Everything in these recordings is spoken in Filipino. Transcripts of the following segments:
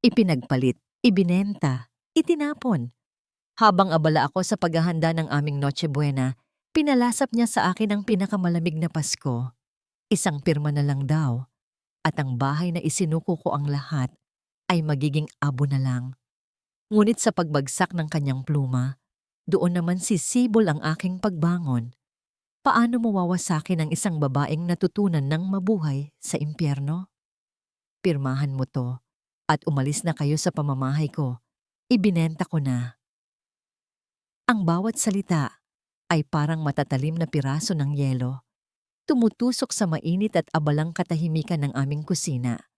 Ipinagpalit, ibinenta, itinapon. Habang abala ako sa paghahanda ng aming Noche Buena, pinalasap niya sa akin ang pinakamalamig na Pasko. Isang pirma na lang daw, at ang bahay na isinuko ko ang lahat ay magiging abo na lang. Ngunit sa pagbagsak ng kanyang pluma, doon naman sisibol ang aking pagbangon. Paano mawawasakin ang isang babaeng natutunan ng mabuhay sa impyerno? Pirmahan mo to at umalis na kayo sa pamamahay ko. Ibinenta ko na. Ang bawat salita ay parang matatalim na piraso ng yelo, tumutusok sa mainit at abalang katahimikan ng aming kusina.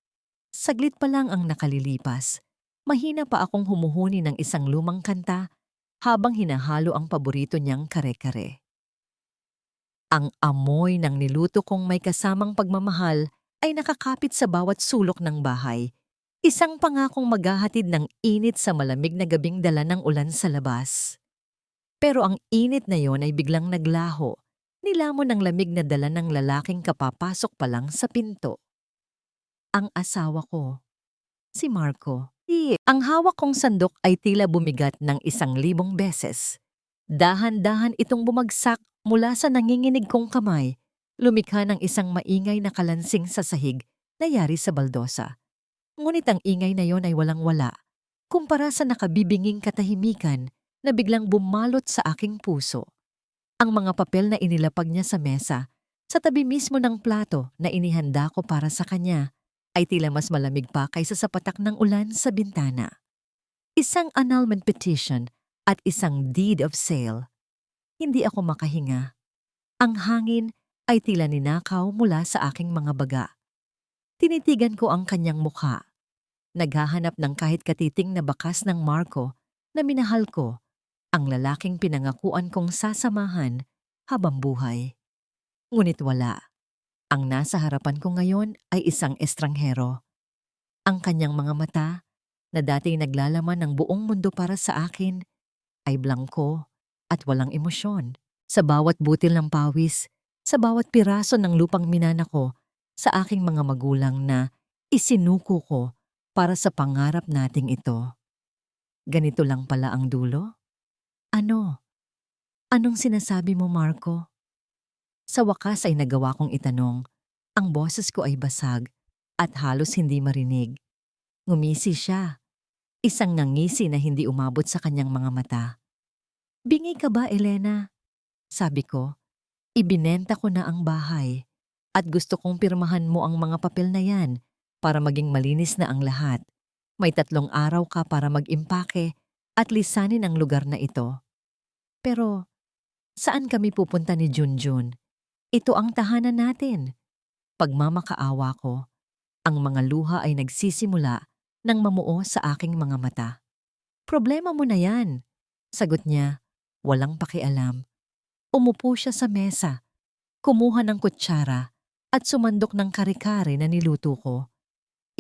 Saglit pa lang ang nakalilipas. Mahina pa akong humuhuni ng isang lumang kanta habang hinahalo ang paborito niyang kare-kare. Ang amoy ng niluto kong may kasamang pagmamahal ay nakakapit sa bawat sulok ng bahay. Isang pangakong maghahatid ng init sa malamig na gabing dala ng ulan sa labas. Pero ang init na yon ay biglang naglaho. Nilamon ng lamig na dala ng lalaking kapapasok pa lang sa pinto. Ang asawa ko, si Marco. Ang hawak kong sandok ay tila bumigat ng 1,000 beses. Dahan-dahan itong bumagsak mula sa nanginginig kong kamay, lumikha ng isang maingay na kalansing sa sahig na yari sa baldosa. Ngunit ang ingay na yon ay walang-wala, kumpara sa nakabibinging katahimikan na biglang bumalot sa aking puso. Ang mga papel na inilapag niya sa mesa, sa tabi mismo ng plato na inihanda ko para sa kanya, ay tila mas malamig pa kaysa sa patak ng ulan sa bintana. Isang annulment petition at isang deed of sale. Hindi ako makahinga. Ang hangin ay tila ninakaw mula sa aking mga baga. Tinitigan ko ang kanyang mukha. Naghahanap ng kahit katiting na bakas ng Marco na minahal ko, ang lalaking pinangakuan kong sasamahan habang buhay. Ngunit wala. Ang nasa harapan ko ngayon ay isang estranghero. Ang kanyang mga mata, na dati naglalaman ng buong mundo para sa akin, ay blangko at walang emosyon. Sa bawat butil ng pawis, sa bawat piraso ng lupang minana ko, sa aking mga magulang na isinuko ko para sa pangarap nating ito. Ganito lang pala ang dulo? Ano? Anong sinasabi mo, Marco? Sa wakas ay nagawa kong itanong. Ang boses ko ay basag at halos hindi marinig. Ngumisi siya. Isang ngangisi na hindi umabot sa kanyang mga mata. Bingi ka ba, Elena? Sabi ko, ibinenta ko na ang bahay at gusto kong pirmahan mo ang mga papel na yan para maging malinis na ang lahat. May 3 araw ka para mag-impake at lisanin ang lugar na ito. Pero saan kami pupunta ni Junjun? Ito ang tahanan natin. Pagmamakaawa ko, ang mga luha ay nagsisimula nang mamuo sa aking mga mata. Problema mo na yan, sagot niya, walang pakialam. Umupo siya sa mesa, kumuha ng kutsara at sumandok ng kare-kare na niluto ko.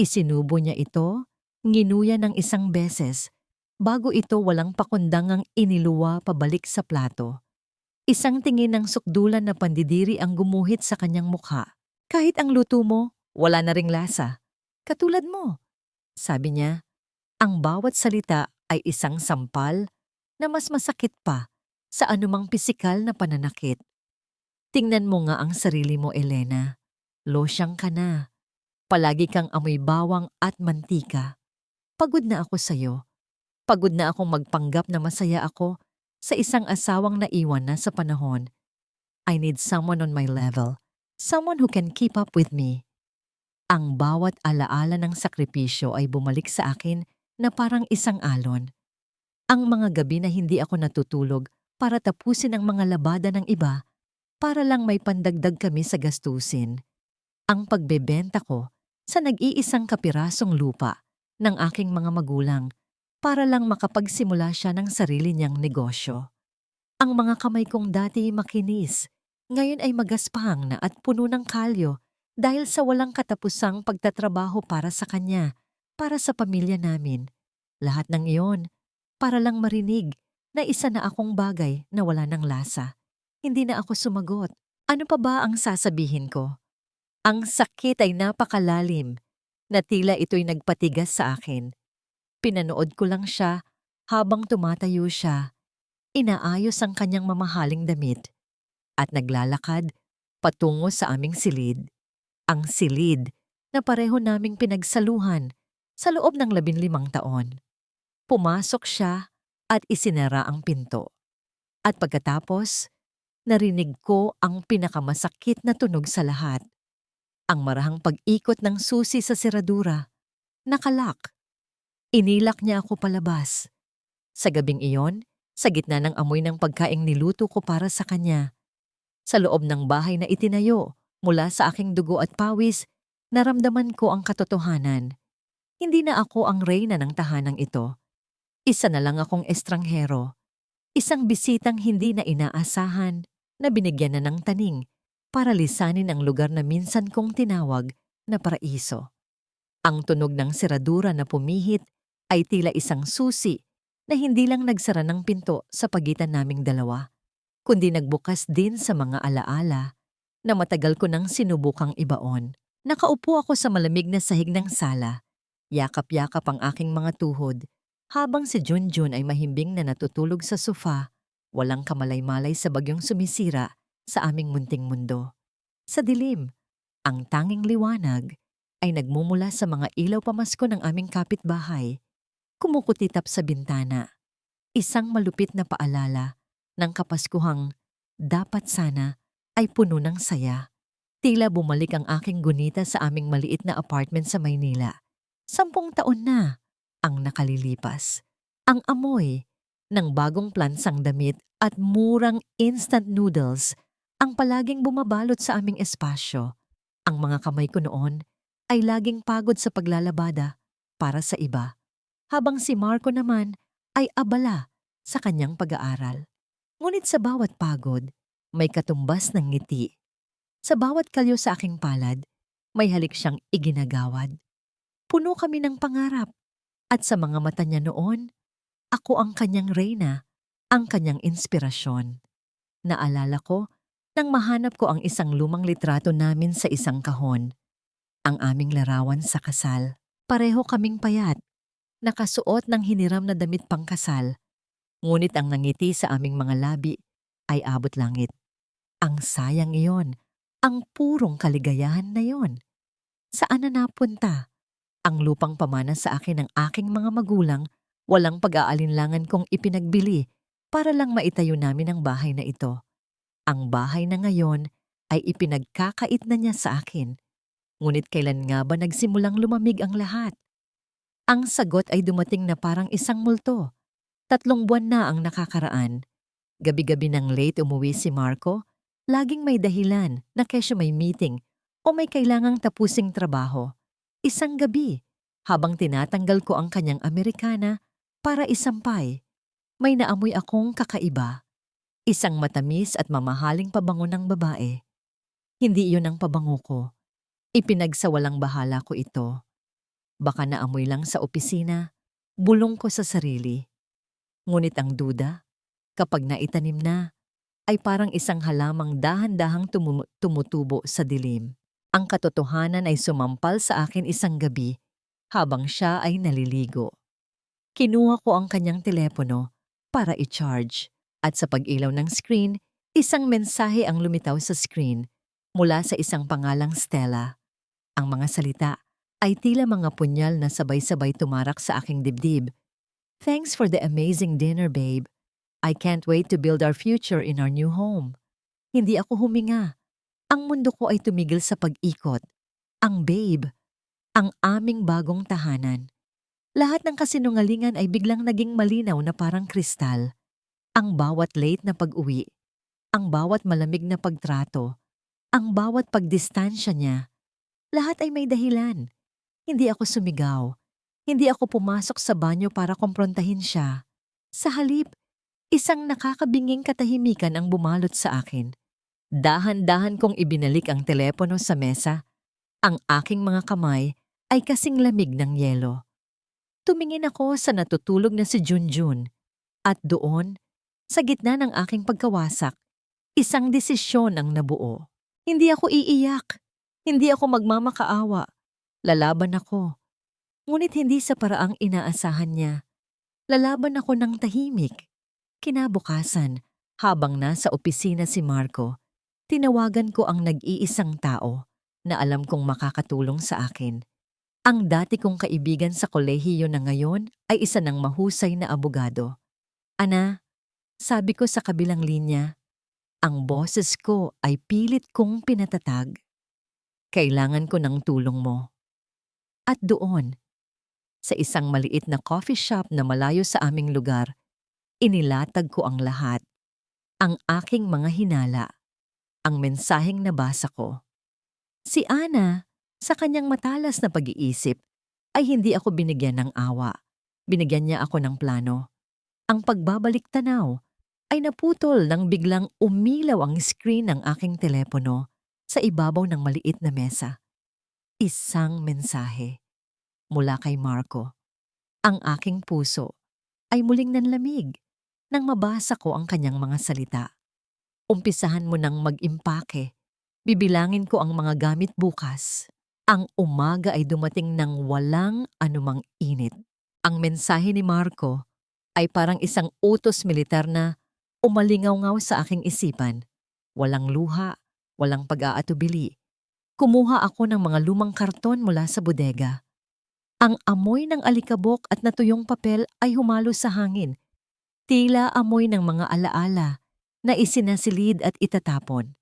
Isinubo niya ito, nginuya ng 1 beses, bago ito walang pakundangang iniluwa pabalik sa plato. Isang tingin ng sukdulan na pandidiri ang gumuhit sa kanyang mukha. Kahit ang luto mo, wala na ring lasa. Katulad mo. Sabi niya, ang bawat salita ay isang sampal na mas masakit pa sa anumang pisikal na pananakit. Tingnan mo nga ang sarili mo, Elena. Losyang ka na. Palagi kang amoy bawang at mantika. Pagod na ako sa'yo. Pagod na akong magpanggap na masaya ako sa isang asawang naiwan na sa panahon. I need someone on my level. Someone who can keep up with me. Ang bawat alaala ng sakripisyo ay bumalik sa akin na parang isang alon. Ang mga gabi na hindi ako natutulog para tapusin ang mga labada ng iba, para lang may pandagdag kami sa gastusin. Ang pagbebenta ko sa nag-iisang kapirasong lupa ng aking mga magulang para lang makapagsimula siya ng sarili niyang negosyo. Ang mga kamay kong dati makinis, ngayon ay magaspang na at puno ng kalyo dahil sa walang katapusang pagtatrabaho para sa kanya, para sa pamilya namin. Lahat ng iyon, para lang marinig na isa na akong bagay na wala ng lasa. Hindi na ako sumagot. Ano pa ba ang sasabihin ko? Ang sakit ay napakalalim, na tila ito'y nagpatigas sa akin. Pinanood ko lang siya habang tumatayo siya, inaayos ang kanyang mamahaling damit, at naglalakad patungo sa aming silid. Ang silid na pareho naming pinagsaluhan sa loob ng 15 taon. Pumasok siya at isinara ang pinto. At pagkatapos, narinig ko ang pinakamasakit na tunog sa lahat. Ang marahang pag-ikot ng susi sa seradura. Nakalak. Inilak niya ako palabas. Sa gabing iyon, sa gitna ng amoy ng pagkaing niluto ko para sa kanya, sa loob ng bahay na itinayo mula sa aking dugo at pawis, naramdaman ko ang katotohanan. Hindi na ako ang reyna ng tahanang ito. Isa na lang akong estranghero. Isang bisitang hindi na inaasahan, na binigyan na ng taning para lisanin ang lugar na minsan kong tinawag na paraiso. Ang tunog ng seradura na pumihit ay tila isang susi na hindi lang nagsara ng pinto sa pagitan naming dalawa, kundi nagbukas din sa mga alaala na matagal ko nang sinubukang ibaon. Nakaupo ako sa malamig na sahig ng sala, yakap-yakap ang aking mga tuhod, habang si Junjun ay mahimbing na natutulog sa sofa, walang kamalay-malay sa bagyong sumisira sa aming munting mundo. Sa dilim, ang tanging liwanag ay nagmumula sa mga ilaw pamasko ng aming kapitbahay, kumukutitap sa bintana. Isang malupit na paalala ng kapaskuhang dapat sana ay puno ng saya. Tila bumalik ang aking gunita sa aming maliit na apartment sa Maynila. 10 taon na ang nakalilipas. Ang amoy ng bagong plansang damit at murang instant noodles ang palaging bumabalot sa aming espasyo. Ang mga kamay ko noon ay laging pagod sa paglalabada para sa iba, habang si Marco naman ay abala sa kanyang pag-aaral. Ngunit sa bawat pagod, may katumbas ng ngiti. Sa bawat kalyo sa aking palad, may halik siyang iginagawad. Puno kami ng pangarap, at sa mga mata niya noon, ako ang kanyang reyna, ang kanyang inspirasyon. Naalala ko nang mahanap ko ang isang lumang litrato namin sa isang kahon. Ang aming larawan sa kasal. Pareho kaming payat, nakasuot ng hiniram na damit pangkasal, ngunit ang nangiti sa aming mga labi ay abot langit. Ang sayang iyon, ang purong kaligayahan na yon. Saan na napunta? Ang lupang pamana sa akin ng aking mga magulang, walang pag-aalinlangan kong ipinagbili para lang maitayo namin ang bahay na ito. Ang bahay na ngayon ay ipinagkakait na niya sa akin. Ngunit kailan nga ba nagsimulang lumamig ang lahat? Ang sagot ay dumating na parang isang multo. 3 buwan na ang nakakaraan. Gabi-gabi nang late umuwi si Marco, laging may dahilan na kesyo may meeting o may kailangang tapusing trabaho. Isang gabi, habang tinatanggal ko ang kanyang Amerikana para isampay, may naamoy akong kakaiba. Isang matamis at mamahaling pabango ng babae. Hindi iyon ang pabango ko. Ipinagsawalang bahala ko ito. Baka naamoy lang sa opisina, bulong ko sa sarili. Ngunit ang duda, kapag naitanim na, ay parang isang halamang dahan-dahang tumutubo sa dilim. Ang katotohanan ay sumampal sa akin isang gabi habang siya ay naliligo. Kinuha ko ang kanyang telepono para i-charge at sa pag-ilaw ng screen, isang mensahe ang lumitaw sa screen mula sa isang pangalang Stella. Ang mga salita ay tila mga punyal na sabay-sabay tumarak sa aking dibdib. Thanks for the amazing dinner, babe. I can't wait to build our future in our new home. Hindi ako huminga. Ang mundo ko ay tumigil sa pag-ikot. Ang babe, ang aming bagong tahanan. Lahat ng kasinungalingan ay biglang naging malinaw na parang kristal. Ang bawat late na pag-uwi, ang bawat malamig na pagtrato, ang bawat pagdistansya niya, lahat ay may dahilan. Hindi ako sumigaw. Hindi ako pumasok sa banyo para komprontahin siya. Sa halip, isang nakakabinging katahimikan ang bumalot sa akin. Dahan-dahan kong ibinalik ang telepono sa mesa. Ang aking mga kamay ay kasing lamig ng yelo. Tumingin ako sa natutulog na si Junjun. At doon, sa gitna ng aking pagkawasak, isang desisyon ang nabuo. Hindi ako iiyak. Hindi ako magmamakaawa. Lalaban ako. Ngunit hindi sa paraang inaasahan niya. Lalaban ako ng tahimik. Kinabukasan, habang nasa opisina si Marco, tinawagan ko ang nag-iisang tao na alam kong makakatulong sa akin. Ang dati kong kaibigan sa kolehiyo na ngayon ay isa ng mahusay na abogado. Ana, sabi ko sa kabilang linya, ang boses ko ay pilit kong pinatatag. Kailangan ko ng tulong mo. At doon, sa isang maliit na coffee shop na malayo sa aming lugar, inilatag ko ang lahat, ang aking mga hinala, ang mensaheng nabasa ko. Si Ana, sa kanyang matalas na pag-iisip, ay hindi ako binigyan ng awa. Binigyan niya ako ng plano. Ang pagbabalik tanaw ay naputol nang biglang umilaw ang screen ng aking telepono sa ibabaw ng maliit na mesa. Isang mensahe mula kay Marco. Ang aking puso ay muling nanlamig nang mabasa ko ang kanyang mga salita. Umpisahan mo nang mag-impake. Bibilangin ko ang mga gamit bukas. Ang umaga ay dumating ng walang anumang init. Ang mensahe ni Marco ay parang isang utos militar na umalingaw-ngaw sa aking isipan. Walang luha, walang pag-aatubili. Kumuha ako ng mga lumang karton mula sa bodega. Ang amoy ng alikabok at natuyong papel ay humalo sa hangin. Tila amoy ng mga alaala na isinasilid at itatapon.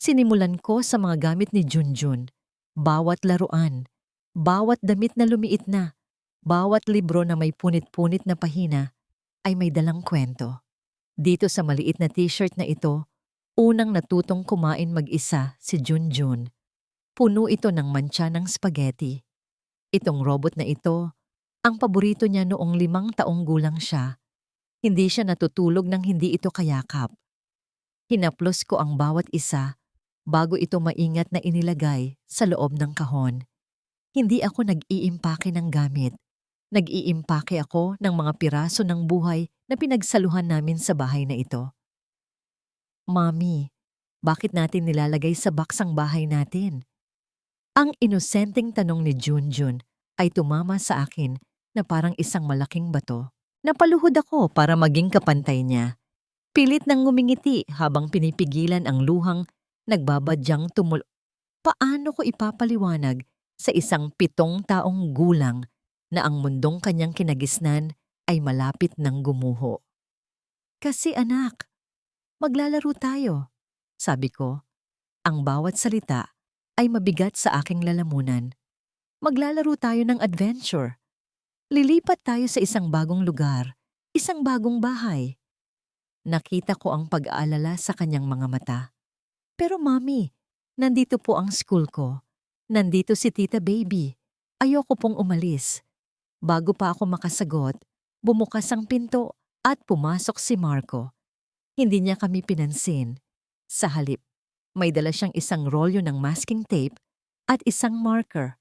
Sinimulan ko sa mga gamit ni Junjun. Bawat laruan, bawat damit na lumiit na, bawat libro na may punit-punit na pahina ay may dalang kwento. Dito sa maliit na t-shirt na ito, unang natutong kumain mag-isa si Junjun. Puno ito ng mantsa ng spaghetti. Itong robot na ito, ang paborito niya noong 5 taong gulang siya. Hindi siya natutulog nang hindi ito kayakap. Hinaplos ko ang bawat isa bago ito maingat na inilagay sa loob ng kahon. Hindi ako nag-iimpake ng gamit. Nag-iimpake ako ng mga piraso ng buhay na pinagsaluhan namin sa bahay na ito. Mami, bakit natin nilalagay sa box ang bahay natin? Ang inosenteng tanong ni Junjun ay tumama sa akin na parang isang malaking bato. Napaluhod ako para maging kapantay niya. Pilit nang ngumingiti habang pinipigilan ang luhang nagbabadyang Paano ko ipapaliwanag sa isang 7 taong gulang na ang mundong kanyang kinagisnan ay malapit ng gumuho? Kasi anak, maglalaro tayo, sabi ko. Ang bawat salita ay mabigat sa aking lalamunan. Maglalaro tayo ng adventure. Lilipat tayo sa isang bagong lugar, isang bagong bahay. Nakita ko ang pag-aalala sa kanyang mga mata. Pero mami, nandito po ang school ko. Nandito si Tita Baby. Ayoko pong umalis. Bago pa ako makasagot, bumukas ang pinto at pumasok si Marco. Hindi niya kami pinansin. Sa halip, may dala siyang isang rolyo ng masking tape at isang marker.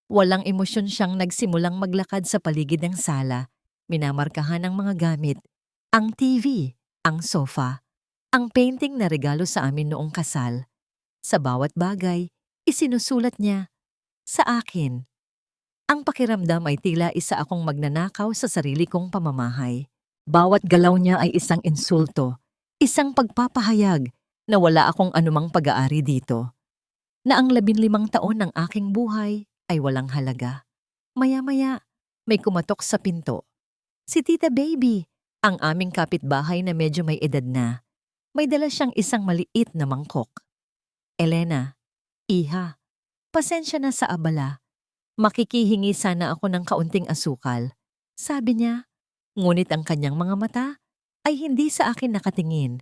Walang emosyon siyang nagsimulang maglakad sa paligid ng sala, minamarkahan ang mga gamit, ang TV, ang sofa, ang painting na regalo sa amin noong kasal. Sa bawat bagay, isinusulat niya, sa akin. Ang pakiramdam ay tila isa akong magnanakaw sa sarili kong pamamahay. Bawat galaw niya ay isang insulto, isang pagpapahayag na wala akong anumang pag-aari dito. Na ang 15 taon ng aking buhay ay walang halaga. Maya-maya, may kumatok sa pinto. Si Tita Baby, ang aming kapitbahay na medyo may edad na. May dala siyang isang maliit na mangkok. Elena, iha, pasensya na sa abala. Makikihingi sana ako ng kaunting asukal. Sabi niya, ngunit ang kanyang mga mata ay hindi sa akin nakatingin,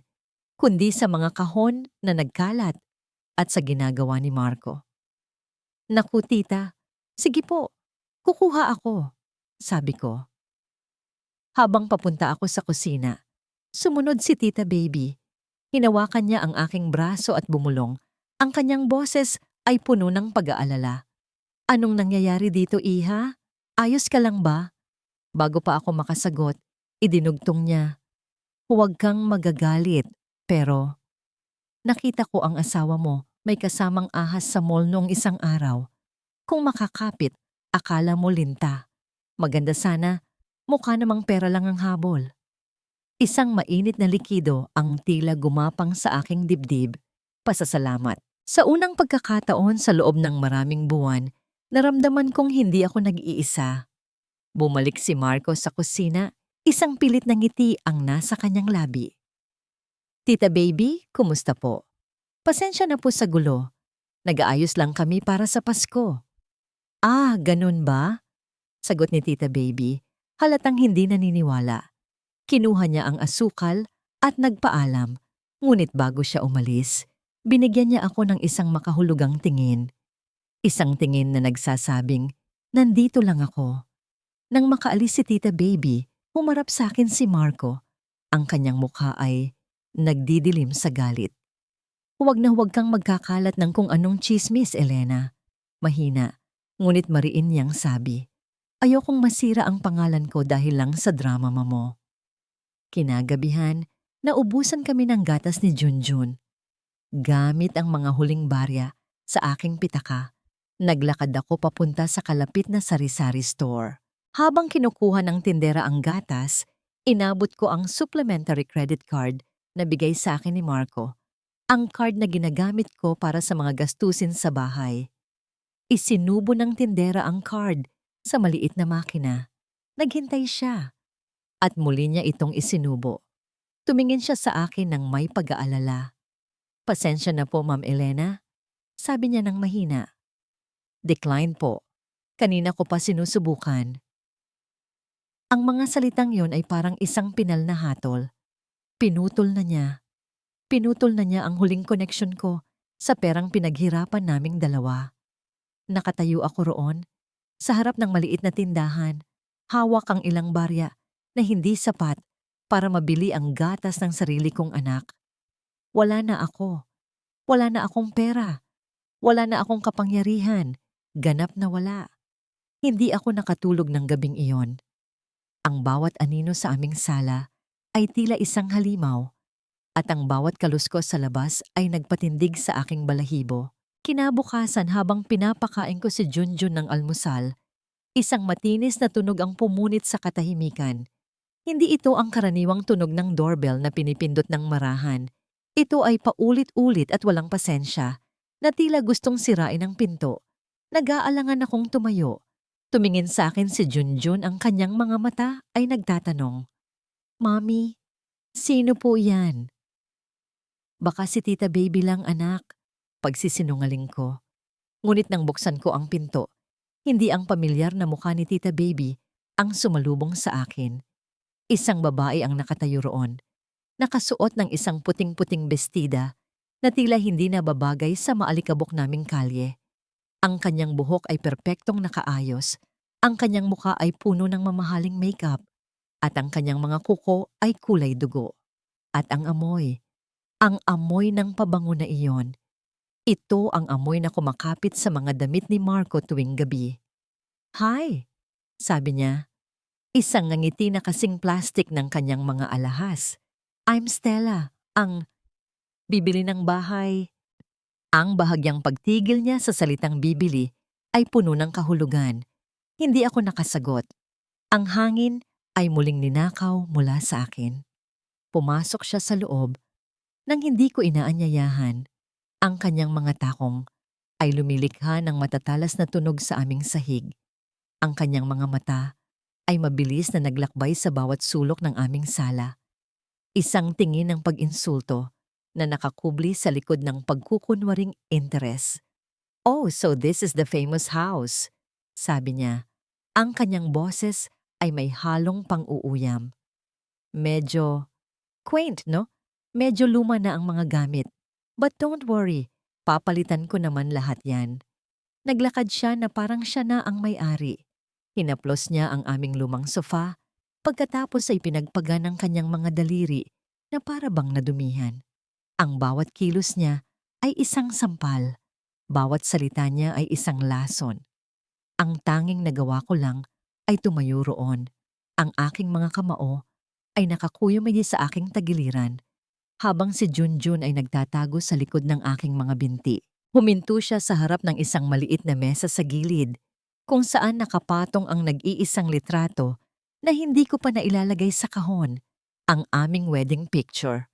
kundi sa mga kahon na nagkalat at sa ginagawa ni Marco. Naku tita, sige po, kukuha ako, sabi ko. Habang papunta ako sa kusina, sumunod si Tita Baby. Hinawakan niya ang aking braso at bumulong. Ang kanyang boses ay puno ng pag-aalala. Anong nangyayari dito, iha? Ayos ka lang ba? Bago pa ako makasagot, idinugtong niya. Huwag kang magagalit, pero nakita ko ang asawa mo may kasamang ahas sa mall noong isang araw. Kung makakapit, Akala mo linta. Maganda sana, mukha namang pera lang ang habol. Isang mainit na likido ang tila gumapang sa aking dibdib. Pasasalamat. Sa unang pagkakataon sa loob ng maraming buwan, naramdaman kong hindi ako nag-iisa. Bumalik si Marco sa kusina, isang pilit na ngiti ang nasa kanyang labi. Tita Baby, kumusta po? Pasensya na po sa gulo. Nag-aayos lang kami para sa Pasko. Ah, ganun ba? Sagot ni Tita Baby, halatang hindi naniniwala. Kinuha niya ang asukal at nagpaalam, ngunit bago siya umalis, binigyan niya ako ng isang makahulugang tingin. Isang tingin na nagsasabing, nandito lang ako. Nang makaalis si Tita Baby, humarap sa akin si Marco. Ang kanyang mukha ay nagdidilim sa galit. Huwag na huwag kang magkakalat ng kung anong tsismis, Elena. Mahina, ngunit mariin niyang sabi. Ayokong masira ang pangalan ko dahil lang sa drama mo. Kinagabihan, naubusan kami ng gatas ni Junjun. Gamit ang mga huling barya sa aking pitaka, naglakad ako papunta sa kalapit na sari-sari store. Habang kinukuha ng tindera ang gatas, inabot ko ang supplementary credit card na bigay sa akin ni Marco. Ang card na ginagamit ko para sa mga gastusin sa bahay. Isinubo ng tindera ang card sa maliit na makina. Naghintay siya. At muli niya itong isinubo. Tumingin siya sa akin ng may pag-aalala. Pasensya na po, Ma'am Elena. Sabi niya ng mahina. Decline po. Kanina ko pa sinusubukan. Ang mga salitang yon ay parang isang pinal na hatol. Pinutol na niya. Pinutol na niya ang huling koneksyon ko sa perang pinaghirapan naming dalawa. Nakatayo ako roon, sa harap ng maliit na tindahan, hawak ang ilang barya na hindi sapat para mabili ang gatas ng sarili kong anak. Wala na ako. Wala na akong pera. Wala na akong kapangyarihan. Ganap na wala. Hindi ako nakatulog ng gabing iyon. Ang bawat anino sa aming sala ay tila isang halimaw at ang bawat kaluskos sa labas ay nagpatindig sa aking balahibo. Kinabukasan habang pinapakain ko si Junjun ng almusal, isang matinis na tunog ang pumunit sa katahimikan. Hindi ito ang karaniwang tunog ng doorbell na pinipindot ng marahan. Ito ay paulit-ulit at walang pasensya, na tila gustong sirain ang pinto. Nag-aalangan akong tumayo. Tumingin sa akin si Junjun, ang kanyang mga mata ay nagtatanong, Mommy, sino po yan? Baka si Tita Baby lang, anak. Pagsisinungaling ko. Ngunit nang buksan ko ang pinto, hindi ang pamilyar na mukha ni Tita Baby ang sumalubong sa akin. Isang babae ang nakatayo roon, nakasuot ng isang puting-puting bestida na tila hindi nababagay sa maalikabok naming kalye. Ang kanyang buhok ay perpektong nakaayos, ang kanyang mukha ay puno ng mamahaling makeup, at ang kanyang mga kuko ay kulay dugo. At ang amoy ng pabango na iyon, ito ang amoy na kumakapit sa mga damit ni Marco tuwing gabi. Hi, sabi niya. Isang ngiti na kasing plastic ng kanyang mga alahas. I'm Stella, ang bibili ng bahay. Ang bahagyang pagtigil niya sa salitang bibili ay puno ng kahulugan. Hindi ako nakasagot. Ang hangin ay muling ninakaw mula sa akin. Pumasok siya sa loob nang hindi ko inaanyayahan. Ang kanyang mga takong ay lumilikha ng matatalas na tunog sa aming sahig. Ang kanyang mga mata ay mabilis na naglakbay sa bawat sulok ng aming sala. Isang tingin ng pag-insulto na nakakubli sa likod ng pagkukunwaring interes. Oh, so this is the famous house, sabi niya. Ang kanyang boses ay may halong pang-uuyam. Medyo quaint, no? Medyo luma na ang mga gamit. But don't worry, papalitan ko naman lahat yan. Naglakad siya na parang siya na ang may-ari. Hinaplos niya ang aming lumang sofa, pagkatapos ay pinagpaga ng kanyang mga daliri na para bang nadumihan. Ang bawat kilos niya ay isang sampal. Bawat salita niya ay isang lason. Ang tanging nagawa ko lang ay tumayo roon. Ang aking mga kamao ay nakakuyumigi sa aking tagiliran, habang si Junjun ay nagtatago sa likod ng aking mga binti. Huminto siya sa harap ng isang maliit na mesa sa gilid. kung saan nakapatong ang nag-iisang litrato na hindi ko pa nailalagay sa kahon, ang aming wedding picture.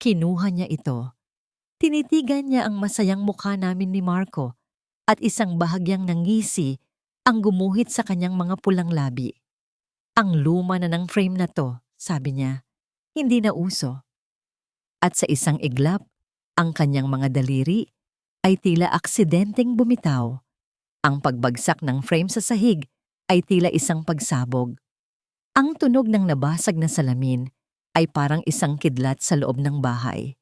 Kinuha niya ito. Tinitigan niya ang masayang mukha namin ni Marco at isang bahagyang ngisi ang gumuhit sa kanyang mga pulang labi. Ang luma na ng frame na to, sabi niya, hindi na uso. At sa isang iglap, ang kanyang mga daliri ay tila aksidenteng bumitaw. Ang pagbagsak ng frame sa sahig ay tila isang pagsabog. Ang tunog ng nabasag na salamin ay parang isang kidlat sa loob ng bahay.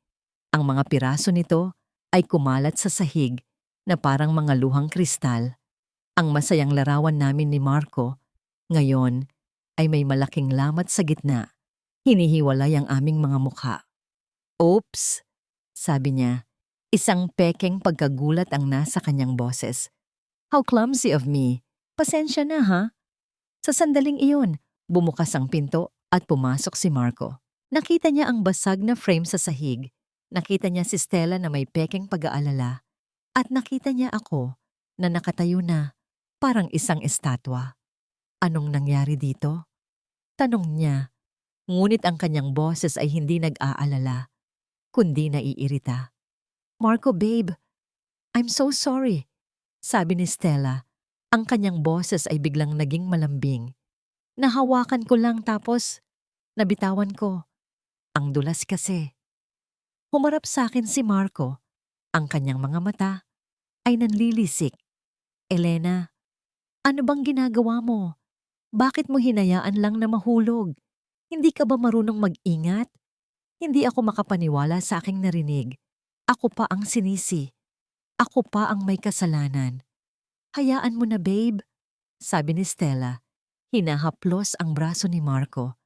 Ang mga piraso nito ay kumalat sa sahig na parang mga luhang kristal. Ang masayang larawan namin ni Marco ngayon ay may malaking lamat sa gitna. Hinihiwalay ang aming mga mukha. Oops, sabi niya. Isang pekeng pagkagulat ang nasa kanyang boses. How clumsy of me. Pasensya na ha. Sa sandaling iyon, bumukas ang pinto at pumasok si Marco. Nakita niya ang basag na frame sa sahig. Nakita niya si Stella na may pekeng pag-aalala. At nakita niya ako na nakatayo na parang isang estatwa. Anong nangyari dito? Tanong niya. Ngunit ang kanyang boses ay hindi nag-aalala, kundi naiirita. Marco, babe, I'm so sorry. Sabi ni Stella. Ang kanyang boses ay biglang naging malambing. Nahawakan ko lang tapos nabitawan ko. Ang dulas kasi. Humarap sa akin si Marco. Ang kanyang mga mata ay nanlilisik. Elena, ano bang ginagawa mo? Bakit mo hinayaan lang na mahulog? Hindi ka ba marunong mag-ingat? Hindi ako makapaniwala sa aking narinig. Ako pa ang sinisi. Ako pa ang may kasalanan. Hayaan mo na, babe, sabi ni Stella. Hinahaplos ang braso ni Marco.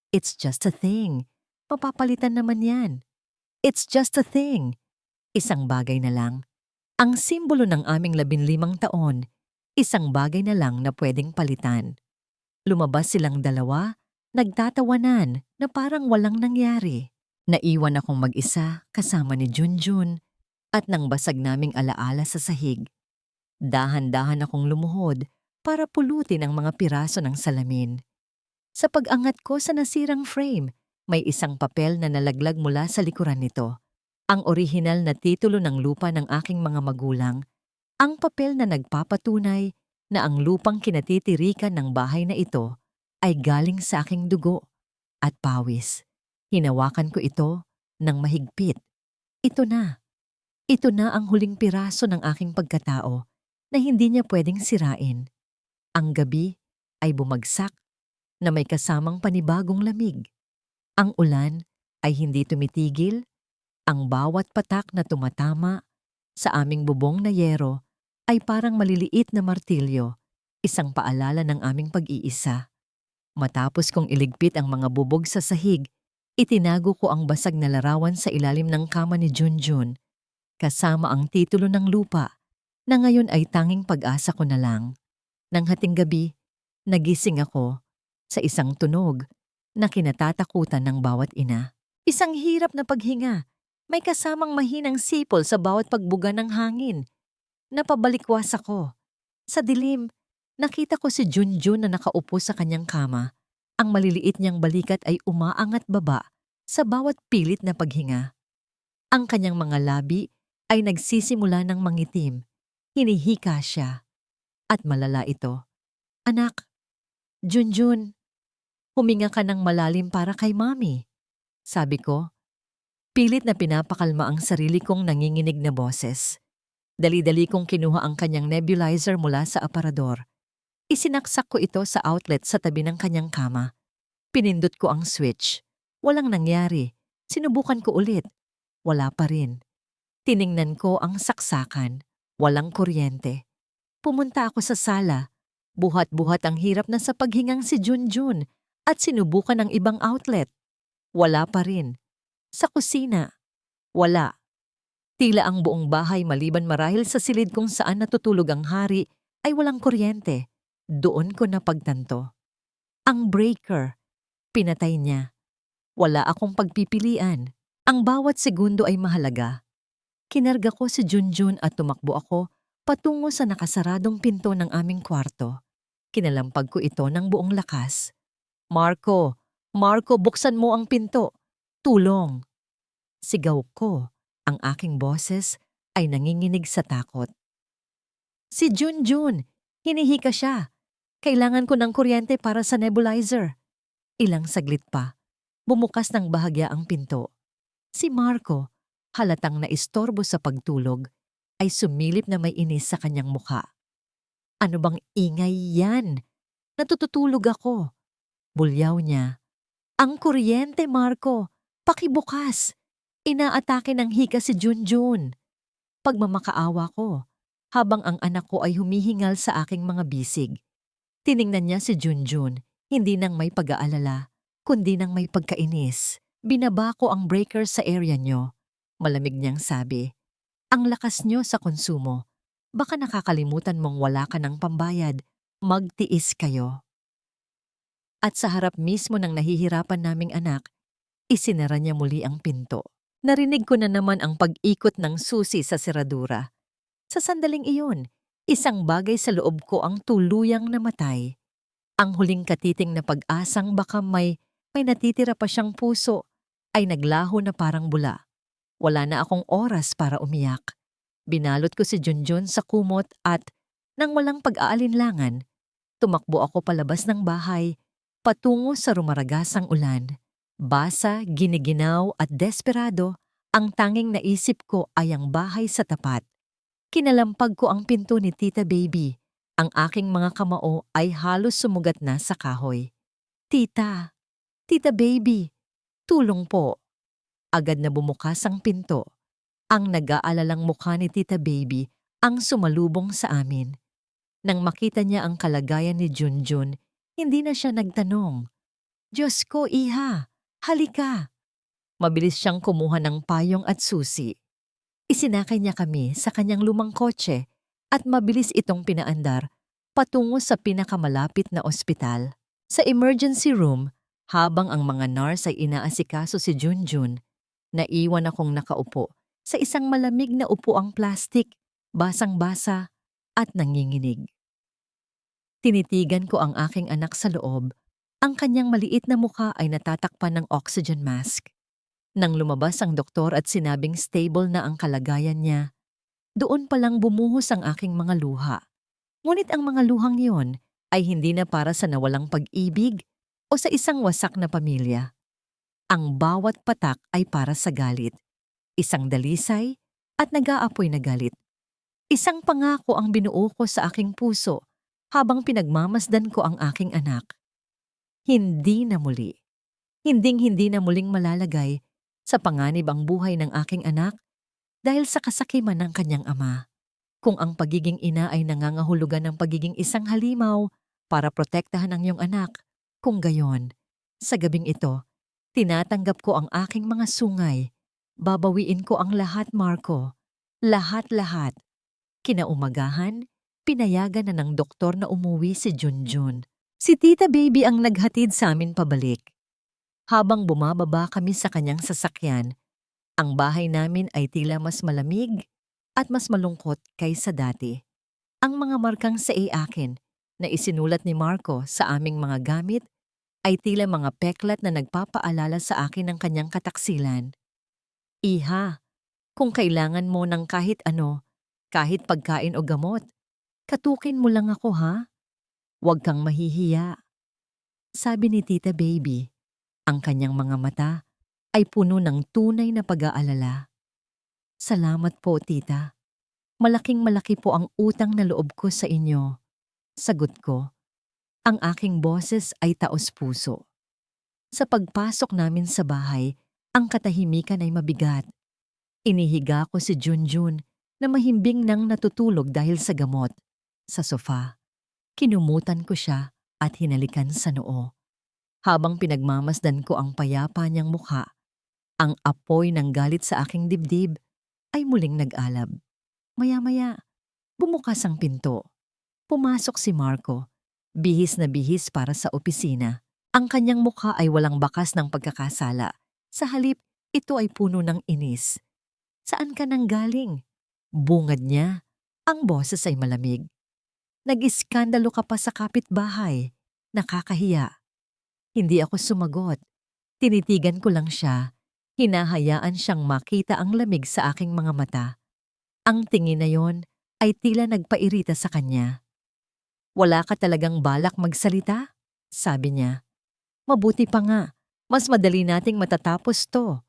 It's just a thing. Mapapalitan naman yan. It's just a thing. Isang bagay na lang. Ang simbolo ng aming 15 taon, isang bagay na lang na pwedeng palitan. Lumabas silang dalawa, nagtatawanan na parang walang nangyari. Naiwan akong mag-isa kasama ni Junjun at nang basag naming alaala sa sahig. Dahan-dahan akong lumuhod para pulutin ang mga piraso ng salamin. Sa pag-angat ko sa nasirang frame, may isang papel na nalaglag mula sa likuran nito. Ang orihinal na titulo ng lupa ng aking mga magulang, ang papel na nagpapatunay na ang lupang kinatitirikan ng bahay na ito ay galing sa aking dugo at pawis. Hinawakan ko ito ng mahigpit. Ito na. Ito na ang huling piraso ng aking pagkatao na hindi niya pwedeng sirain. Ang gabi ay bumagsak na may kasamang panibagong lamig. Ang ulan ay hindi tumitigil. Ang bawat patak na tumatama sa aming bubong na yero ay parang maliliit na martilyo, isang paalala ng aming pag-iisa. Matapos kong iligpit ang mga bubog sa sahig, itinago ko ang basag na larawan sa ilalim ng kama ni Junjun, kasama ang titulo ng lupa na ngayon ay tanging pag-asa ko na lang. Nang hating gabi, nagising ako sa isang tunog na kinatatakutan ng bawat ina. Isang hirap na paghinga, may kasamang mahinang sipol sa bawat pagbuga ng hangin. Napabalikwas ako. Sa dilim, nakita ko si Junjun na nakaupo sa kanyang kama. Ang maliliit niyang balikat ay umaangat baba sa bawat pilit na paghinga. Ang kanyang mga labi ay nagsisimula ng mangitim. Hinihika siya. At malala ito. Anak, Junjun, huminga ka ng malalim para kay Mami. Sabi ko, pilit na pinapakalma ang sarili kong nanginginig na boses. Dali-dali kong kinuha ang kanyang nebulizer mula sa aparador. Isinaksak ko ito sa outlet sa tabi ng kanyang kama. Pinindot ko ang switch. Walang nangyari. Sinubukan ko ulit. Wala pa rin. Tiningnan ko ang saksakan. Walang kuryente. Pumunta ako sa sala. Buhat-buhat ang hirap na sa paghingang si Junjun at sinubukan ang ibang outlet. Wala pa rin. Sa kusina. Wala. Tila ang buong bahay maliban marahil sa silid kung saan natutulog ang hari ay walang kuryente. Doon ko napagtanto. Ang breaker. Pinatay niya. Wala akong pagpipilian. Ang bawat segundo ay mahalaga. Kinarga ko si Junjun at tumakbo ako patungo sa nakasaradong pinto ng aming kwarto. Kinalampag ko ito ng buong lakas. Marco! Marco, buksan mo ang pinto! Tulong! Sigaw ko. Ang aking boses ay nanginginig sa takot. Si Junjun! Hinihika siya! Kailangan ko ng kuryente para sa nebulizer. Ilang saglit pa, bumukas ng bahagya ang pinto. Si Marco, halatang naistorbo sa pagtulog, ay sumilip na may inis sa kanyang mukha. Ano bang ingay yan? Natututulog ako. Bulyaw niya. Ang kuryente, Marco! Pakibukas! Inaatake ng hika si Junjun. Pagmamakaawa ko, habang ang anak ko ay humihingal sa aking mga bisig. Tiningnan niya si Junjun, hindi nang may pag-aalala, kundi nang may pagkainis. Binaba ko ang breaker sa area niyo. Malamig niyang sabi, ang lakas niyo sa konsumo. Baka nakakalimutan mong wala ka ng pambayad. Magtiis kayo. At sa harap mismo ng nahihirapan naming anak, isinara niya muli ang pinto. Narinig ko na naman ang pag-ikot ng susi sa seradura. Sa sandaling iyon, isang bagay sa loob ko ang tuluyang namatay. Ang huling katiting na pag-asang baka may natitira pa siyang puso ay naglaho na parang bula. Wala na akong oras para umiyak. Binalot ko si Junjun sa kumot at, nang walang pag-aalinlangan, tumakbo ako palabas ng bahay, patungo sa rumaragasang ulan. Basa, giniginaw at desperado, ang tanging naisip ko ay ang bahay sa tapat. Kinalampag ko ang pinto ni Tita Baby. Ang aking mga kamao ay halos sumugat na sa kahoy. Tita! Tita Baby! Tulong po! Agad na bumukas ang pinto. Ang nag-aalalang mukha ni Tita Baby ang sumalubong sa amin. Nang makita niya ang kalagayan ni Junjun, hindi na siya nagtanong. Diyos ko, iha! Halika! Mabilis siyang kumuha ng payong at susi. Isinakay niya kami sa kanyang lumang kotse at mabilis itong pinaandar patungo sa pinakamalapit na ospital. Sa emergency room, habang ang mga nurse ay inaasikaso si Junjun, naiwan akong nakaupo sa isang malamig na upuang plastik, basang-basa at nanginginig. Tinitigan ko ang aking anak sa loob. Ang kanyang maliit na mukha ay natatakpan ng oxygen mask. Nang lumabas ang doktor at sinabing stable na ang kalagayan niya, doon palang bumuhos ang aking mga luha. Ngunit ang mga luhang iyon ay hindi na para sa nawalang pag-ibig o sa isang wasak na pamilya. Ang bawat patak ay para sa galit, isang dalisay at nag-aapoy na galit. Isang pangako ang binuo ko sa aking puso habang pinagmamasdan ko ang aking anak. Hindi na muli. Hinding-hindi na muling malalagay sa panganib ang buhay ng aking anak dahil sa kasakiman ng kanyang ama. Kung ang pagiging ina ay nangangahulugan ng pagiging isang halimaw para protektahan ang iyong anak, kung gayon, sa gabing ito, tinatanggap ko ang aking mga sungay. Babawiin ko ang lahat, Marco. Lahat-lahat. Kinaumagahan, pinayagan na ng doktor na umuwi si Junjun. Si Tita Baby ang naghatid sa amin pabalik. Habang bumababa kami sa kanyang sasakyan, ang bahay namin ay tila mas malamig at mas malungkot kaysa dati. Ang mga markang sa akin na isinulat ni Marco sa aming mga gamit ay tila mga peklat na nagpapaalala sa akin ng kanyang kataksilan. Iha, kung kailangan mo ng kahit ano, kahit pagkain o gamot, katukin mo lang ako ha? Huwag kang mahihiya. Sabi ni Tita Baby, ang kanyang mga mata ay puno ng tunay na pag-aalala. Salamat po, Tita. Malaking-malaki po ang utang na loob ko sa inyo. Sagot ko. Ang aking boses ay taos-puso. Sa pagpasok namin sa bahay, ang katahimikan ay mabigat. Inihiga ko si Junjun na mahimbing nang natutulog dahil sa gamot. Sa sofa, kinumutan ko siya at hinalikan sa noo. Habang pinagmamasdan ko ang payapa niyang mukha, ang apoy ng galit sa aking dibdib ay muling nag-alab. Maya-maya, bumukas ang pinto. Pumasok si Marco, bihis na bihis para sa opisina. Ang kanyang mukha ay walang bakas ng pagkakasala. Sa halip, ito ay puno ng inis. Saan ka nang galing? Bungad niya. Ang boses ay malamig. Nag-iskandalo ka pa sa kapitbahay. Nakakahiya. Hindi ako sumagot. Tinitigan ko lang siya. Hinahayaan siyang makita ang lamig sa aking mga mata. Ang tingin na yon ay tila nagpairita sa kanya. Wala ka talagang balak magsalita? Sabi niya. Mabuti pa nga. Mas madali nating matatapos to.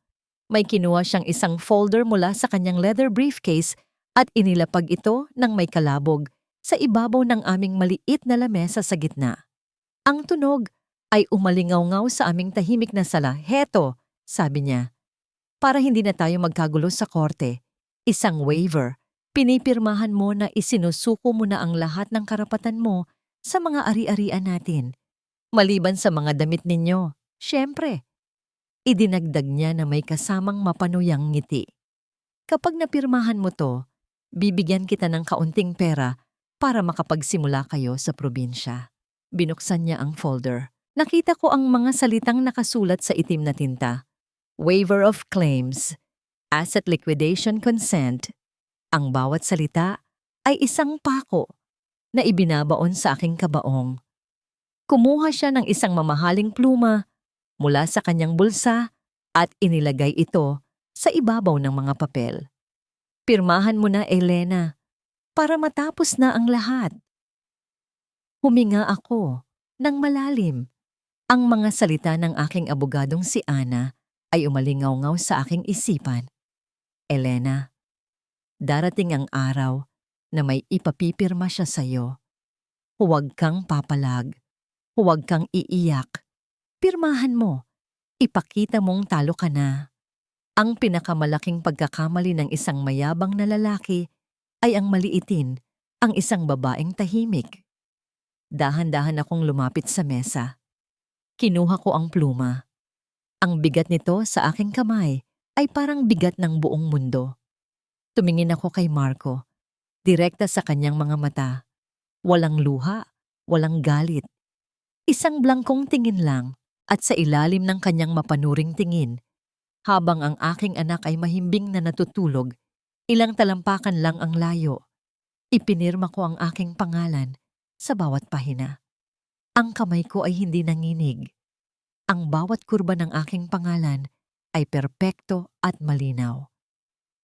May kinuha siyang isang folder mula sa kanyang leather briefcase at inilapag ito ng may kalabog sa ibabaw ng aming maliit na lamesa sa gitna. Ang tunog ay umalingaw-ngaw sa aming tahimik na sala. Heto, sabi niya, para hindi na tayo magkagulo sa korte. Isang waiver. Pinipirmahan mo na isinusuko mo na ang lahat ng karapatan mo sa mga ari-arian natin. Maliban sa mga damit ninyo. Siyempre. Idinagdag niya na may kasamang mapanuyang ngiti. Kapag napirmahan mo to, bibigyan kita ng kaunting pera para makapagsimula kayo sa probinsya. Binuksan niya ang folder. Nakita ko ang mga salitang nakasulat sa itim na tinta. Waiver of claims, asset liquidation consent. Ang bawat salita ay isang pako na ibinabaon sa aking kabaong. Kumuha siya ng isang mamahaling pluma mula sa kanyang bulsa at inilagay ito sa ibabaw ng mga papel. Pirmahan mo na, Elena, para matapos na ang lahat. Huminga ako ng malalim. Ang mga salita ng aking abogadong si Ana ay umalingaw-ngaw sa aking isipan. Elena, darating ang araw na may ipapipirma siya sa'yo. Huwag kang papalag. Huwag kang iiyak. Pirmahan mo. Ipakita mong talo ka na. Ang pinakamalaking pagkakamali ng isang mayabang na lalaki ay ang maliitin ang isang babaeng tahimik. Dahan-dahan akong lumapit sa mesa. Kinuha ko ang pluma. Ang bigat nito sa aking kamay ay parang bigat ng buong mundo. Tumingin ako kay Marco, direkta sa kanyang mga mata. Walang luha, walang galit. Isang blangkong tingin lang at sa ilalim ng kanyang mapanuring tingin, habang ang aking anak ay mahimbing na natutulog, ilang talampakan lang ang layo. Ipinirma ko ang aking pangalan sa bawat pahina. Ang kamay ko ay hindi nanginig. Ang bawat kurba ng aking pangalan ay perpekto at malinaw.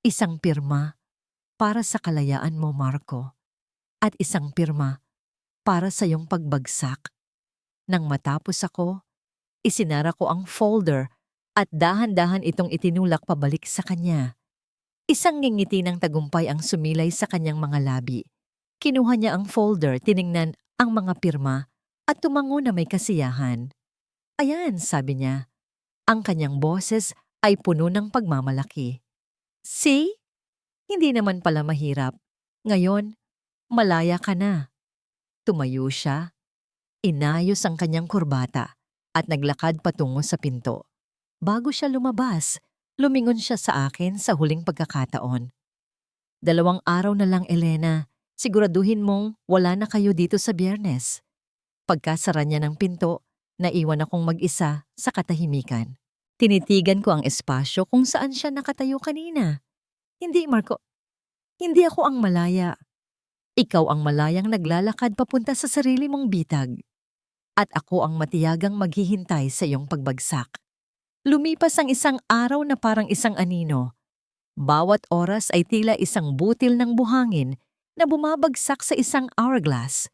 Isang pirma para sa kalayaan mo, Marco, at isang pirma para sa iyong pagbagsak. Nang matapos ako, isinara ko ang folder at dahan-dahan itong itinulak pabalik sa kanya. Isang ngingiti ng tagumpay ang sumilay sa kanyang mga labi. Kinuha niya ang folder, tiningnan ang mga pirma at tumango na may kasiyahan. Ayan, sabi niya. Ang kanyang boses ay puno ng pagmamalaki. See? Hindi naman pala mahirap. Ngayon, malaya ka na. Tumayo siya. Inayos ang kanyang kurbata at naglakad patungo sa pinto. Bago siya lumabas, lumingon siya sa akin sa huling pagkakataon. 2 araw na lang, Elena. Siguraduhin mong wala na kayo dito sa Biyernes. Pagkasara niya ng pinto, naiwan akong mag-isa sa katahimikan. Tinitigan ko ang espasyo kung saan siya nakatayo kanina. Hindi, Marco. Hindi ako ang malaya. Ikaw ang malayang naglalakad papunta sa sarili mong bitag. At ako ang matiyagang maghihintay sa iyong pagbagsak. Lumipas ang 1 araw na parang isang anino. Bawat oras ay tila isang butil ng buhangin na bumabagsak sa isang hourglass.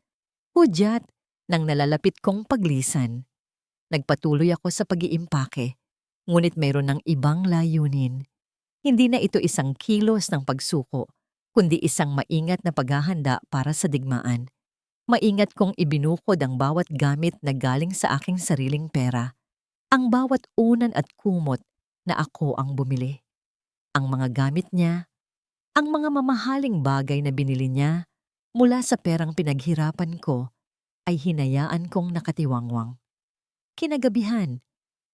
Hudyat ng nalalapit kong paglisan. Nagpatuloy ako sa pag-iimpake, ngunit mayroon ng ibang layunin. Hindi na ito isang kilos ng pagsuko, kundi isang maingat na paghahanda para sa digmaan. Maingat kong ibinukod ang bawat gamit na galing sa aking sariling pera. Ang bawat unan at kumot na ako ang bumili. Ang mga gamit niya, ang mga mamahaling bagay na binili niya mula sa perang pinaghirapan ko ay hinayaan kong nakatiwangwang. Kinagabihan,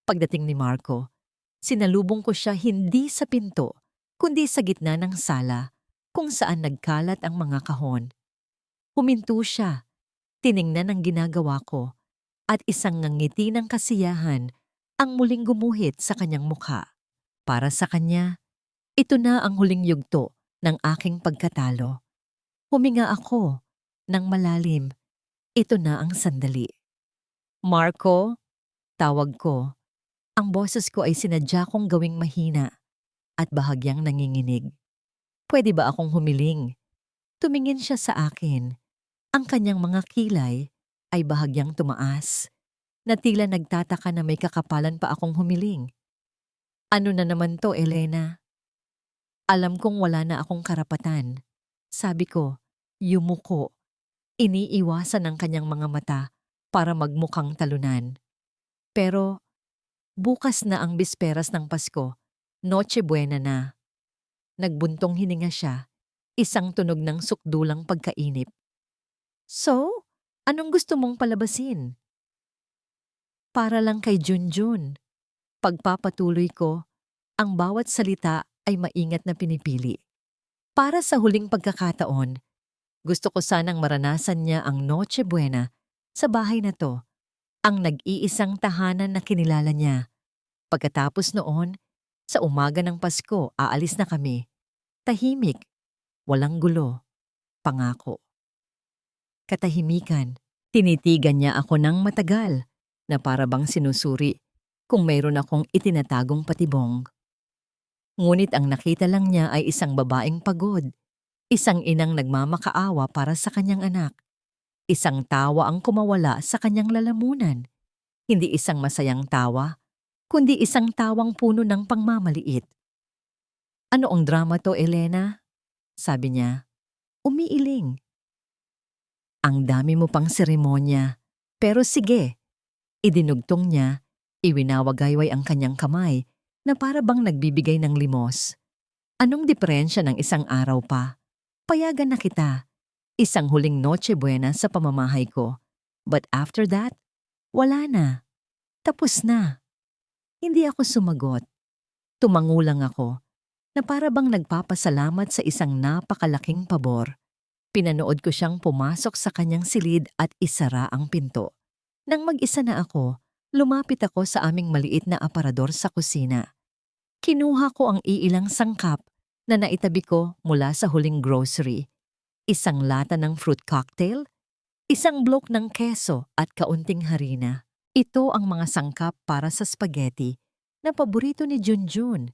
pagdating ni Marco, sinalubong ko siya hindi sa pinto, kundi sa gitna ng sala kung saan nagkalat ang mga kahon. Huminto siya, tiningnan ang ginagawa ko, at isang ngiti ng kasiyahan ang muling gumuhit sa kanyang mukha. Para sa kanya, ito na ang huling yugto ng aking pagkatalo. Huminga ako ng malalim. Ito na ang sandali. Marco, tawag ko. Ang boses ko ay sinadya kong gawing mahina at bahagyang nanginginig. Pwede ba akong humiling? Tumingin siya sa akin. Ang kanyang mga kilay ay bahagyang tumaas, na tila nagtataka na may kakapalan pa akong humiling. Ano na naman to, Elena? Alam kong wala na akong karapatan. Sabi ko, yumuko. Iniiwasan ng kanyang mga mata para magmukhang talunan. Pero bukas na ang bisperas ng Pasko, Noche Buena na. Nagbuntong hininga siya, isang tunog ng sukdulang pagkainip. So, anong gusto mong palabasin? Para lang kay Junjun. Pagpapatuloy ko, ang bawat salita ay maingat na pinipili. Para sa huling pagkakataon, gusto ko sanang maranasan niya ang Noche Buena sa bahay na to, ang nag-iisang tahanan na kinilala niya. Pagkatapos noon, sa umaga ng Pasko, aalis na kami. Tahimik, walang gulo, pangako. Katahimikan, tinitigan niya ako ng matagal na para bang sinusuri kung mayroon akong itinatagong patibong. Ngunit ang nakita lang niya ay isang babaeng pagod, isang inang nagmamakaawa para sa kanyang anak, isang tawa ang kumawala sa kanyang lalamunan, hindi isang masayang tawa, kundi isang tawang puno ng pangmamaliit. Ano ang drama to, Elena? Sabi niya, umiiling. Ang dami mo pang seremonya, pero sige. Idinugtong niya, iwinawagayway ang kanyang kamay na para bang nagbibigay ng limos. Anong diferensya ng isang araw pa? Payagan na kita. Isang huling Noche Buena sa pamamahay ko. But after that, wala na. Tapos na. Hindi ako sumagot. Tumangulang ako na para bang nagpapasalamat sa isang napakalaking pabor. Pinanood ko siyang pumasok sa kanyang silid at isara ang pinto. Nang mag-isa na ako, lumapit ako sa aming maliit na aparador sa kusina. Kinuha ko ang iilang sangkap na naitabi ko mula sa huling grocery. Isang lata ng fruit cocktail, isang bloke ng keso at kaunting harina. Ito ang mga sangkap para sa spaghetti na paborito ni Junjun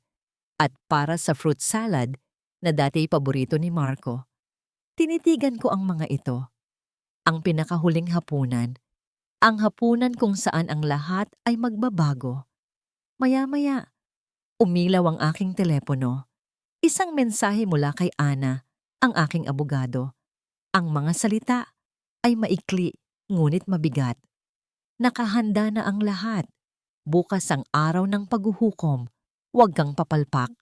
at para sa fruit salad na dati paborito ni Marco. Tinitigan ko ang mga ito. Ang pinakahuling hapunan. Ang hapunan kung saan ang lahat ay magbabago. Maya-maya, umilaw ang aking telepono. Isang mensahe mula kay Ana, ang aking abogado. Ang mga salita ay maikli, ngunit mabigat. Nakahanda na ang lahat. Bukas ang araw ng paghuhukom. Huwag kang papalpak.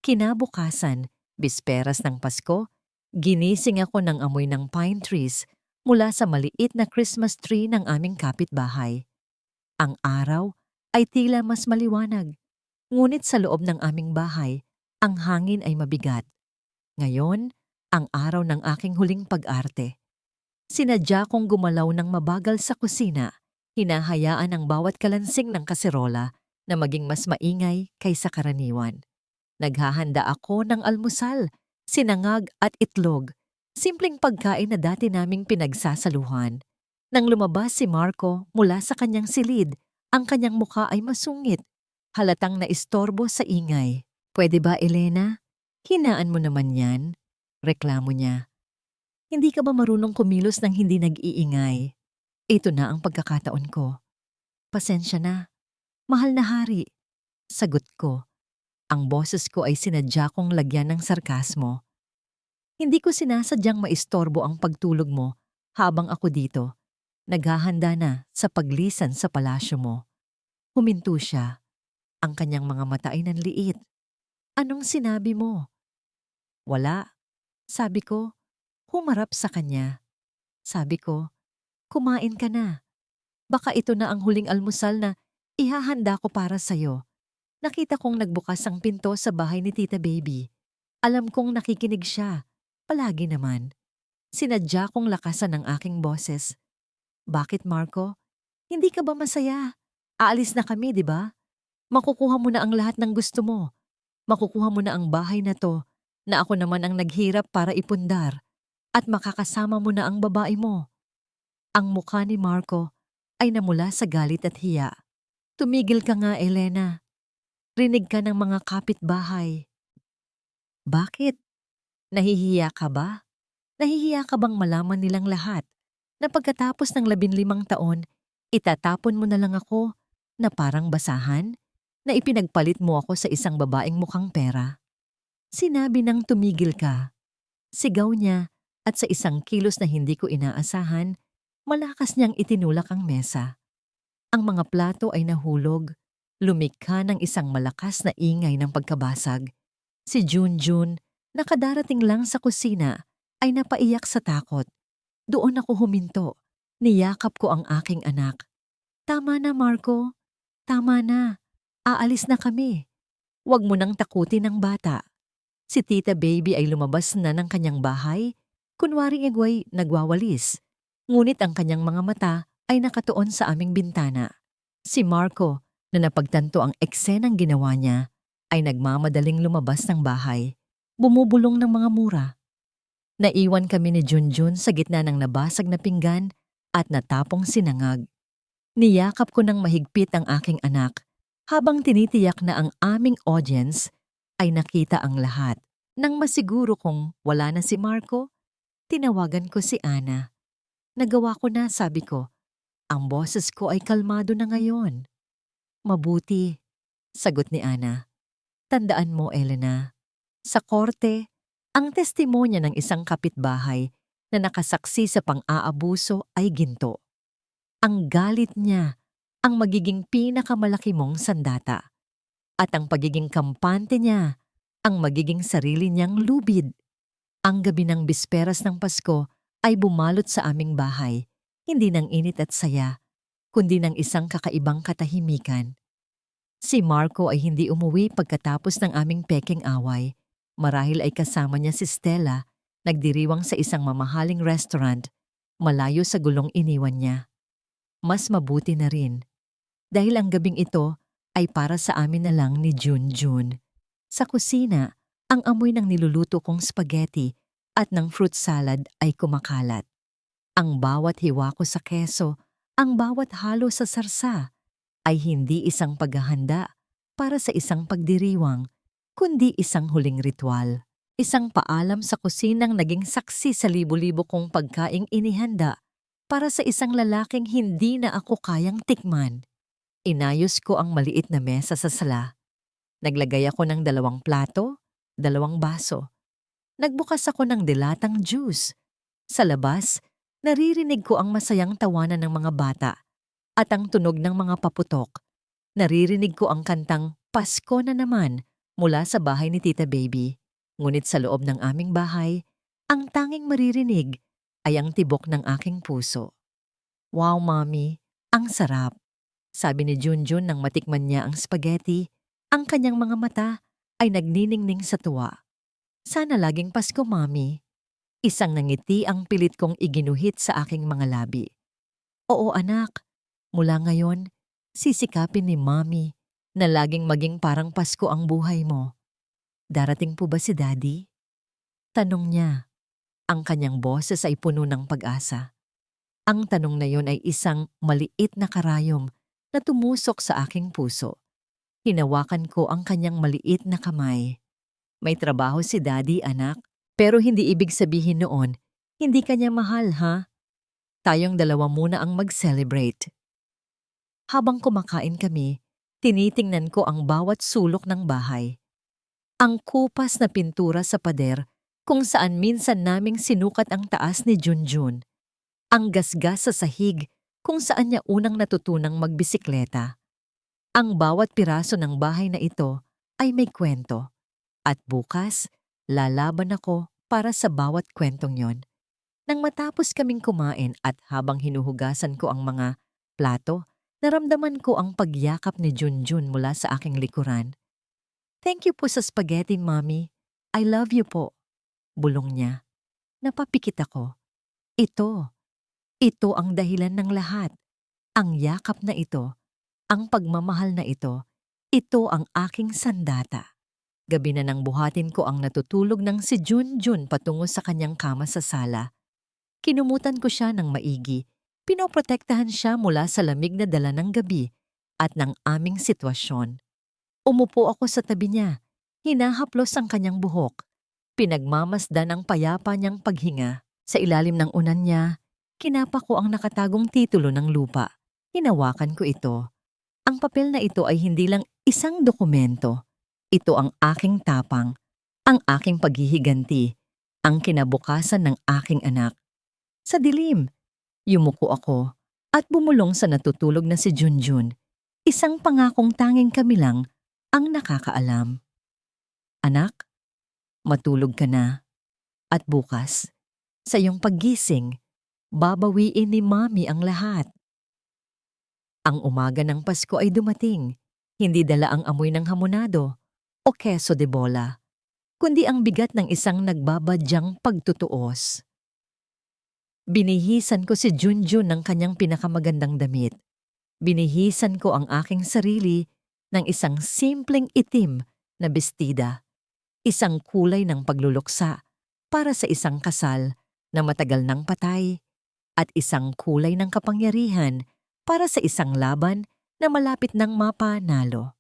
Kinabukasan, bisperas ng Pasko, ginising ako ng amoy ng pine trees mula sa maliit na Christmas tree ng aming kapitbahay. Ang araw ay tila mas maliwanag, ngunit sa loob ng aming bahay, ang hangin ay mabigat. Ngayon, ang araw ng aking huling pag-arte. Sinadya kong gumalaw ng mabagal sa kusina, hinahayaan ang bawat kalansing ng kaserola na maging mas maingay kaysa karaniwan. Naghahanda ako ng almusal, sinangag at itlog, simpleng pagkain na dati naming pinagsasaluhan. Nang lumabas si Marco mula sa kanyang silid, ang kanyang mukha ay masungit, halatang naistorbo sa ingay. Pwede ba, Elena? Hinaan mo naman yan, reklamo niya. Hindi ka ba marunong kumilos ng hindi nag-iingay? Ito na ang pagkakataon ko. Pasensya na. Mahal na hari. Sagot ko. Ang boses ko ay sinadya kong lagyan ng sarkasmo. Hindi ko sinasadyang maistorbo ang pagtulog mo habang ako dito. Naghahanda na sa paglisan sa palasyo mo. Huminto siya. Ang kanyang mga mata ay nanliit. Anong sinabi mo? Wala. Sabi ko, humarap sa kanya. Sabi ko, kumain ka na. Baka ito na ang huling almusal na ihahanda ko para sa'yo. Nakita kong nagbukas ang pinto sa bahay ni Tita Baby. Alam kong nakikinig siya. Palagi naman. Sinadya kong lakasan ang aking boses. Bakit, Marco? Hindi ka ba masaya? Aalis na kami, di ba? Makukuha mo na ang lahat ng gusto mo. Makukuha mo na ang bahay na to, na ako naman ang naghirap para ipundar. at makakasama mo na ang babae mo. Ang mukha ni Marco ay namula sa galit at hiya. Tumigil ka nga, Elena. Rinig ka ng mga kapitbahay. Bakit? Nahihiya ka ba? Nahihiya ka bang malaman nilang lahat na pagkatapos ng 15 taon, itatapon mo na lang ako na parang basahan? Na ipinagpalit mo ako sa isang babaeng mukhang pera? Sinabi nang tumigil ka. Sigaw niya at sa isang kilos na hindi ko inaasahan, malakas niyang itinulak ang mesa. Ang mga plato ay nahulog, lumikha ng isang malakas na ingay ng pagkabasag. Si Junjun, nakadarating lang sa kusina, ay napaiyak sa takot. Doon ako huminto. Niyakap ko ang aking anak. Tama na, Marco. Tama na. Aalis na kami. Huwag mo nang takutin ang bata. Si Tita Baby ay lumabas na ng kanyang bahay, kunwari igway nagwawalis. Ngunit ang kanyang mga mata ay nakatuon sa aming bintana. Si Marco, na napagtanto ang eksenang ginawa niya, ay nagmamadaling lumabas ng bahay, bumubulong ng mga mura. Naiwan kami ni Junjun sa gitna ng nabasag na pinggan at natapong sinangag. Niyakap ko ng mahigpit ang aking anak habang tinitiyak na ang aming audience ay nakita ang lahat. Nang masiguro kong wala na si Marco, tinawagan ko si Ana. Nagawa ko na, sabi ko. Ang boses ko ay kalmado na ngayon. Mabuti, sagot ni Ana. Tandaan mo, Elena, sa korte, ang testimonya ng isang kapitbahay na nakasaksi sa pang-aabuso ay ginto. Ang galit niya ang magiging pinakamalaki mong sandata. At ang pagiging kampante niya ang magiging sarili niyang lubid. Ang gabi ng bisperas ng Pasko ay bumalot sa aming bahay, hindi ng init at saya, kundi ng isang kakaibang katahimikan. Si Marco ay hindi umuwi pagkatapos ng aming pekeng away. Marahil ay kasama niya si Stella, nagdiriwang sa isang mamahaling restaurant, malayo sa gulong iniwan niya. Mas mabuti na rin, dahil ang gabing ito ay para sa amin na lang ni Junjun. Sa kusina, ang amoy ng niluluto kong spaghetti at ng fruit salad ay kumakalat. Ang bawat hiwa ko sa keso, ang bawat halo sa sarsa, ay hindi isang paghahanda para sa isang pagdiriwang, kundi isang huling ritual. Isang paalam sa kusinang naging saksi sa libo-libo kong pagkaing inihanda para sa isang lalaking hindi na ako kayang tikman. Inayos ko ang maliit na mesa sa sala. Naglagay ako ng 2 plato, 2 baso. Nagbukas ako ng dilatang juice. Sa labas, naririnig ko ang masayang tawanan ng mga bata at ang tunog ng mga paputok. Naririnig ko ang kantang Pasko na naman mula sa bahay ni Tita Baby. Ngunit sa loob ng aming bahay, ang tanging maririnig ay ang tibok ng aking puso. Wow, Mommy, ang sarap. Sabi ni Junjun nang matikman niya ang spaghetti, ang kanyang mga mata ay nagniningning sa tuwa. Sana laging Pasko, Mommy. Isang nangiti ang pilit kong iginuhit sa aking mga labi. Oo, anak. Mula ngayon, sisikapin ni Mommy na laging maging parang Pasko ang buhay mo. Darating po ba si Daddy? Tanong niya. Ang kanyang boses ay puno ng pag-asa. Ang tanong na yon ay isang maliit na karayom na tumusok sa aking puso. Hinawakan ko ang kanyang maliit na kamay. May trabaho si Daddy, anak, pero hindi ibig sabihin noon, hindi kanya mahal, ha? Tayong dalawa muna ang mag-celebrate. Habang kumakain kami, tinitingnan ko ang bawat sulok ng bahay. Ang kupas na pintura sa pader kung saan minsan naming sinukat ang taas ni Junjun. Ang gasgas sa sahig kung saan niya unang natutunang magbisikleta. Ang bawat piraso ng bahay na ito ay may kwento. At bukas, lalaban ako para sa bawat kwentong yon. Nang matapos kaming kumain at habang hinuhugasan ko ang mga plato, naramdaman ko ang pagyakap ni Junjun mula sa aking likuran. Thank you po sa spaghetti, Mommy. I love you po. Bulong niya. Napapikit ako. Ito ang dahilan ng lahat. Ang yakap na ito, ang pagmamahal na ito ang aking sandata. gabi na nang buhatin ko ang natutulog ng si Junjun patungo sa kanyang kama sa sala. Kinumutan ko siya ng maigi. Pinoprotektahan siya mula sa lamig na dala ng gabi at ng aming sitwasyon. Umupo ako sa tabi niya. Hinahaplos ang kanyang buhok. Pinagmamasdan ang payapa niyang paghinga. Sa ilalim ng unan niya, kinapa ko ang nakatagong titulo ng lupa. Hinawakan ko ito. Ang papel na ito ay hindi lang isang dokumento. Ito ang aking tapang, ang aking paghihiganti, ang kinabukasan ng aking anak. Sa dilim, yumuko ako at bumulong sa natutulog na si Junjun. Isang pangakong tanging kami lang ang nakakaalam. Anak, matulog ka na. At bukas, sa iyong paggising, babawiin ni Mami ang lahat. Ang umaga ng Pasko ay dumating, hindi dala ang amoy ng hamonado o keso de bola, kundi ang bigat ng isang nagbabadyang pagtutuos. Binihisan ko si Junjun ng kanyang pinakamagandang damit. Binihisan ko ang aking sarili ng isang simpleng itim na bestida, isang kulay ng pagluluksa para sa isang kasal na matagal nang patay, at isang kulay ng kapangyarihan para sa isang laban na malapit nang mapanalo.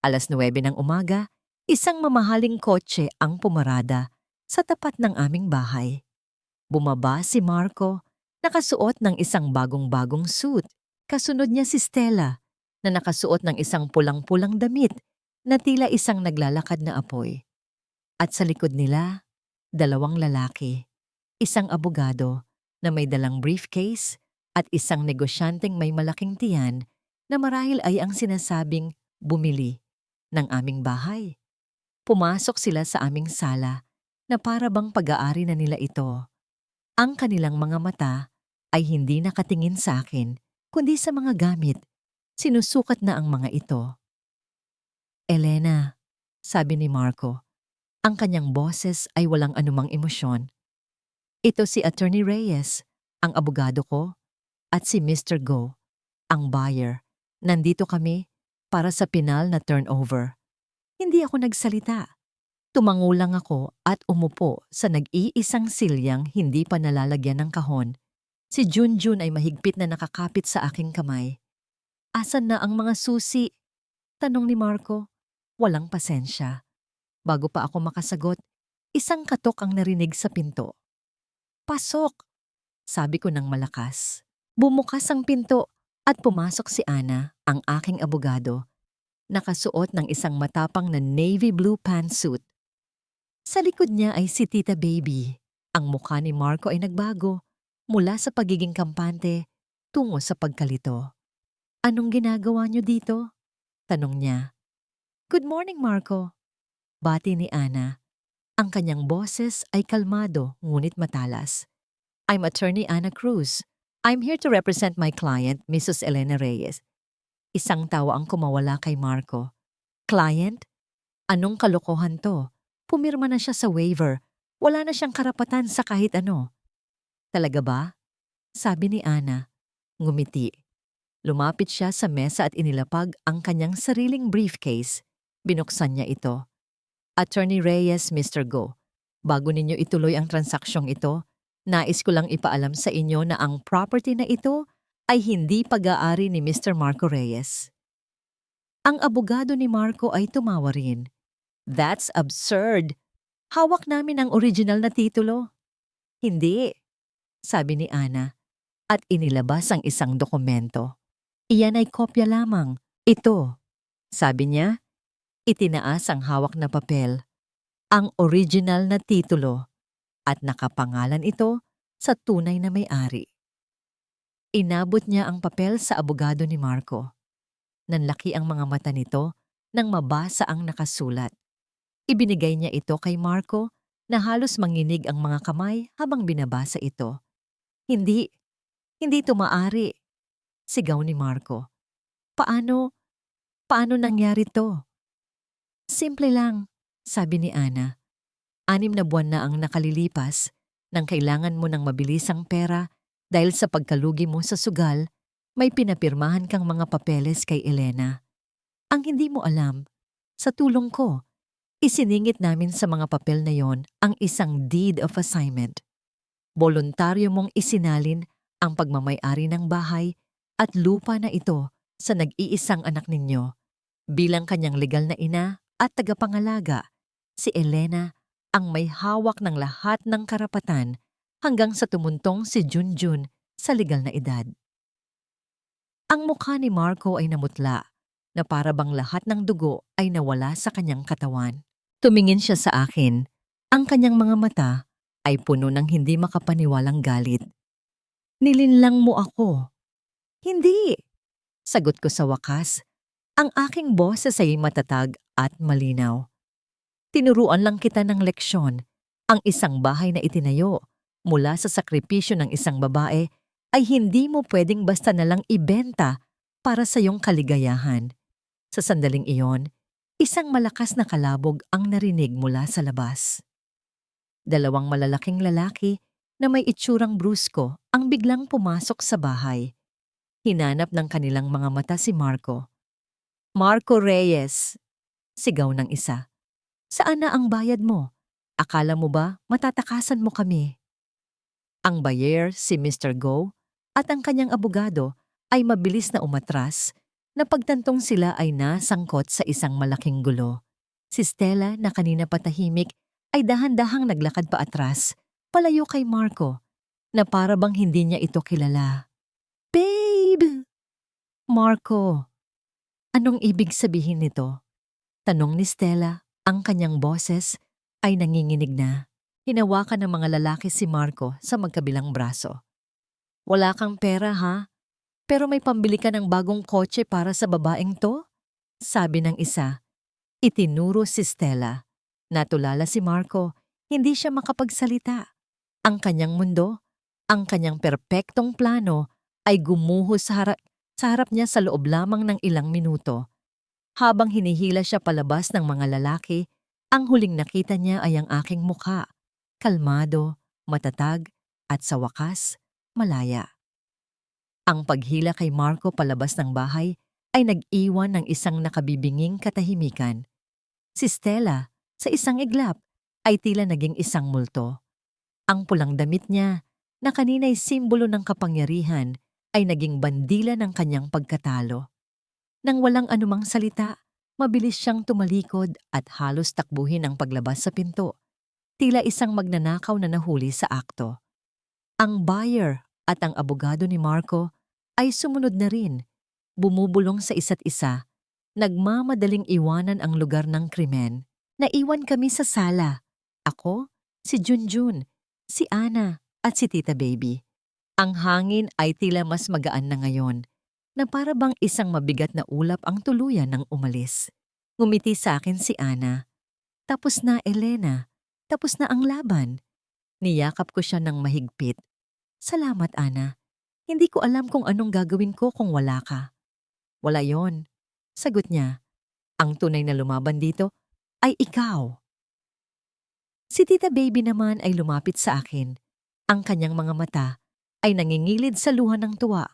9:00 ng umaga, isang mamahaling kotse ang pumarada sa tapat ng aming bahay. Bumaba si Marco, nakasuot ng isang bagong-bagong suit. Kasunod niya si Stella, na nakasuot ng isang pulang-pulang damit na tila isang naglalakad na apoy. At sa likod nila, 2 lalaki, isang abogado na may dalang briefcase at isang negosyanteng may malaking tiyan na marahil ay ang sinasabing bumili ng aming bahay. Pumasok sila sa aming sala na para bang pag-aari na nila ito. Ang kanilang mga mata ay hindi nakatingin sa akin, kundi sa mga gamit. Sinusukat na ang mga ito. Elena, sabi ni Marco. Ang kanyang boses ay walang anumang emosyon. Ito si Attorney Reyes, ang abogado ko, at si Mr. Go, ang buyer. Nandito kami para sa pinal na turnover. Hindi ako nagsalita. Tumango lang ako at umupo sa nag-iisang silyang hindi pa nalalagyan ng kahon. Si Junjun ay mahigpit na nakakapit sa aking kamay. Asan na ang mga susi? Tanong ni Marco. Walang pasensya. Bago pa ako makasagot, isang katok ang narinig sa pinto. Pasok! Sabi ko ng malakas. Bumukas ang pinto at pumasok si Ana, ang aking abogado, nakasuot ng isang matapang na navy blue pantsuit. Sa likod niya ay si Tita Baby. Ang mukha ni Marco ay nagbago mula sa pagiging kampante tungo sa pagkalito. Anong ginagawa niyo dito? Tanong niya. Good morning, Marco. Bati ni Ana. Ang kanyang boses ay kalmado ngunit matalas. I'm Attorney Ana Cruz. I'm here to represent my client, Mrs. Elena Reyes. Isang tawa ang kumawala kay Marco. Client? Anong kalokohan to? Pumirma na siya sa waiver. Wala na siyang karapatan sa kahit ano. Talaga ba? Sabi ni Ana. Ngumiti. Lumapit siya sa mesa at inilapag ang kanyang sariling briefcase. Binuksan niya ito. Attorney Reyes, Mr. Go. Bago ninyo ituloy ang transaksyong ito, nais ko lang ipaalam sa inyo na ang property na ito ay hindi pag-aari ni Mr. Marco Reyes. Ang abogado ni Marco ay tumawa rin. That's absurd. Hawak namin ang original na titulo. Hindi, sabi ni Ana, at inilabas ang isang dokumento. Iyan ay kopya lamang. Ito, sabi niya, itinaas ang hawak na papel, ang original na titulo, at nakapangalan ito sa tunay na may-ari. Inabot niya ang papel sa abogado ni Marco. Nanlaki ang mga mata nito nang mabasa ang nakasulat. Ibinigay niya ito kay Marco na halos manginig ang mga kamay habang binabasa ito. Hindi ito maaari, sigaw ni Marco. Paano nangyari to? Simple lang, sabi ni Ana. 6 na buwan na ang nakalilipas nang kailangan mo ng mabilisang pera dahil sa pagkalugi mo sa sugal, may pinapirmahan kang mga papeles kay Elena. Ang hindi mo alam, sa tulong ko, Isiningit namin sa mga papel na yon ang isang deed of assignment. Voluntaryo mong isinalin ang pagmamay-ari ng bahay at lupa na ito sa nag-iisang anak ninyo bilang kanyang legal na ina at tagapangalaga. Si Elena ang may hawak ng lahat ng karapatan hanggang sa tumuntong si Junjun sa legal na edad. Ang mukha ni Marco ay namutla na para bang lahat ng dugo ay nawala sa kanyang katawan. Tumingin siya sa akin. Ang kanyang mga mata ay puno ng hindi makapaniwalang galit. Nilinlang mo ako. Hindi! Sagot ko sa wakas. Ang aking boses ay matatag at malinaw. Tinuruan lang kita ng leksyon. Ang isang bahay na itinayo mula sa sakripisyo ng isang babae ay hindi mo pwedeng basta nalang ibenta para sa iyong kaligayahan. Sa sandaling iyon, isang malakas na kalabog ang narinig mula sa labas. Dalawang malalaking lalaki na may itsurang brusko ang biglang pumasok sa bahay. Hinanap ng kanilang mga mata si Marco. Marco Reyes, sigaw ng isa. Saan na ang bayad mo? Akala mo ba matatakasan mo kami? Ang buyer, si Mr. Go, at ang kanyang abogado ay mabilis na umatras na pagtantong sila ay nasangkot sa isang malaking gulo. Si Stella na kanina patahimik ay dahan-dahang naglakad pa atras, palayo kay Marco, na para bang hindi niya ito kilala. Babe! Marco, anong ibig sabihin nito? Tanong ni Stella, ang kanyang boses ay nanginginig na. Hinawakan ng mga lalaki si Marco sa magkabilang braso. Wala kang pera ha? Pero may pambili ka ng bagong kotse para sa babaeng to? Sabi ng isa. Itinuro si Stella. Natulala si Marco, hindi siya makapagsalita. Ang kanyang mundo, ang kanyang perpektong plano ay gumuho sa harap niya sa loob lamang ng ilang minuto. Habang hinihila siya palabas ng mga lalaki, ang huling nakita niya ay ang aking mukha. Kalmado, matatag, at sa wakas, malaya. Ang paghila kay Marco palabas ng bahay ay nag-iwan ng isang nakabibinging katahimikan. Si Stella, sa isang iglap, ay tila naging isang multo. Ang pulang damit niya, na kanina'y simbolo ng kapangyarihan, ay naging bandila ng kanyang pagkatalo. Nang walang anumang salita, mabilis siyang tumalikod at halos takbuhin ang paglabas sa pinto. Tila isang magnanakaw na nahuli sa akto. Ang buyer at ang abogado ni Marco ay sumunod na rin, bumubulong sa isa't isa, nagmamadaling iwanan ang lugar ng krimen. Naiwan kami sa sala. Ako, si Junjun, si Ana at si Tita Baby. Ang hangin ay tila mas magaan na ngayon, na para bang isang mabigat na ulap ang tuluyan ng umalis. Ngumiti sa akin si Ana. Tapos na, Elena. Tapos na ang laban. Niyakap ko siya ng mahigpit. Salamat, Ana. Hindi ko alam kung anong gagawin ko kung wala ka. Wala yon, sagot niya. Ang tunay na lumaban dito ay ikaw. Si Tita Baby naman ay lumapit sa akin. Ang kanyang mga mata ay nangingilid sa luha ng tuwa.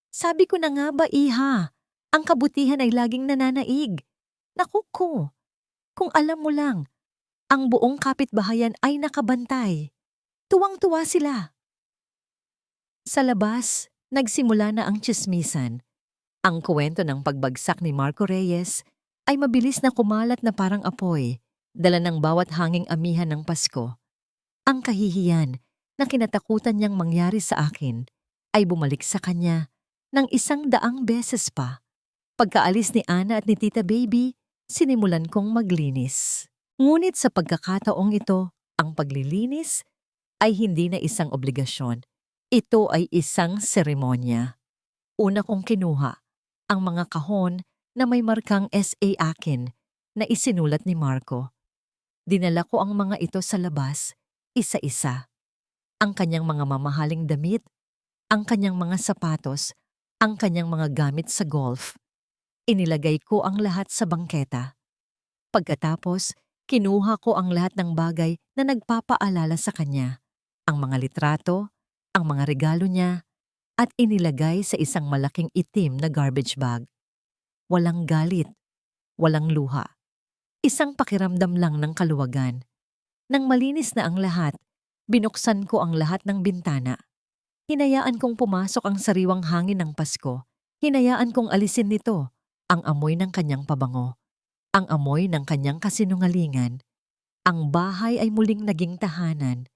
Sabi ko na nga ba, Iha, ang kabutihan ay laging nananaig. Naku ko, kung alam mo lang, ang buong kapitbahayan ay nakabantay. Tuwang-tuwa sila. Sa labas, nagsimula na ang tsismisan. Ang kwento ng pagbagsak ni Marco Reyes ay mabilis na kumalat na parang apoy, dala ng bawat hanging amihan ng Pasko. Ang kahihiyan na kinatakutan niyang mangyari sa akin ay bumalik sa kanya ng 100 beses pa. Pagkaalis ni Ana at ni Tita Baby, sinimulan kong maglinis. Ngunit sa pagkakataong ito, ang paglilinis ay hindi na isang obligasyon. Ito ay isang seremonya. Una kong kinuha ang mga kahon na may markang SA akin na isinulat ni Marco. Dinala ko ang mga ito sa labas, isa-isa. Ang kanyang mga mamahaling damit, ang kanyang mga sapatos, ang kanyang mga gamit sa golf. Inilagay ko ang lahat sa bangketa. Pagkatapos, kinuha ko ang lahat ng bagay na nagpapaalala sa kanya. Ang mga litrato, ang mga regalo niya, at inilagay sa isang malaking itim na garbage bag. Walang galit, walang luha. Isang pakiramdam lang ng kaluwagan. Nang malinis na ang lahat, binuksan ko ang lahat ng bintana. Hinayaan kong pumasok ang sariwang hangin ng Pasko. Hinayaan kong alisin nito ang amoy ng kanyang pabango, ang amoy ng kanyang kasinungalingan. Ang bahay ay muling naging tahanan,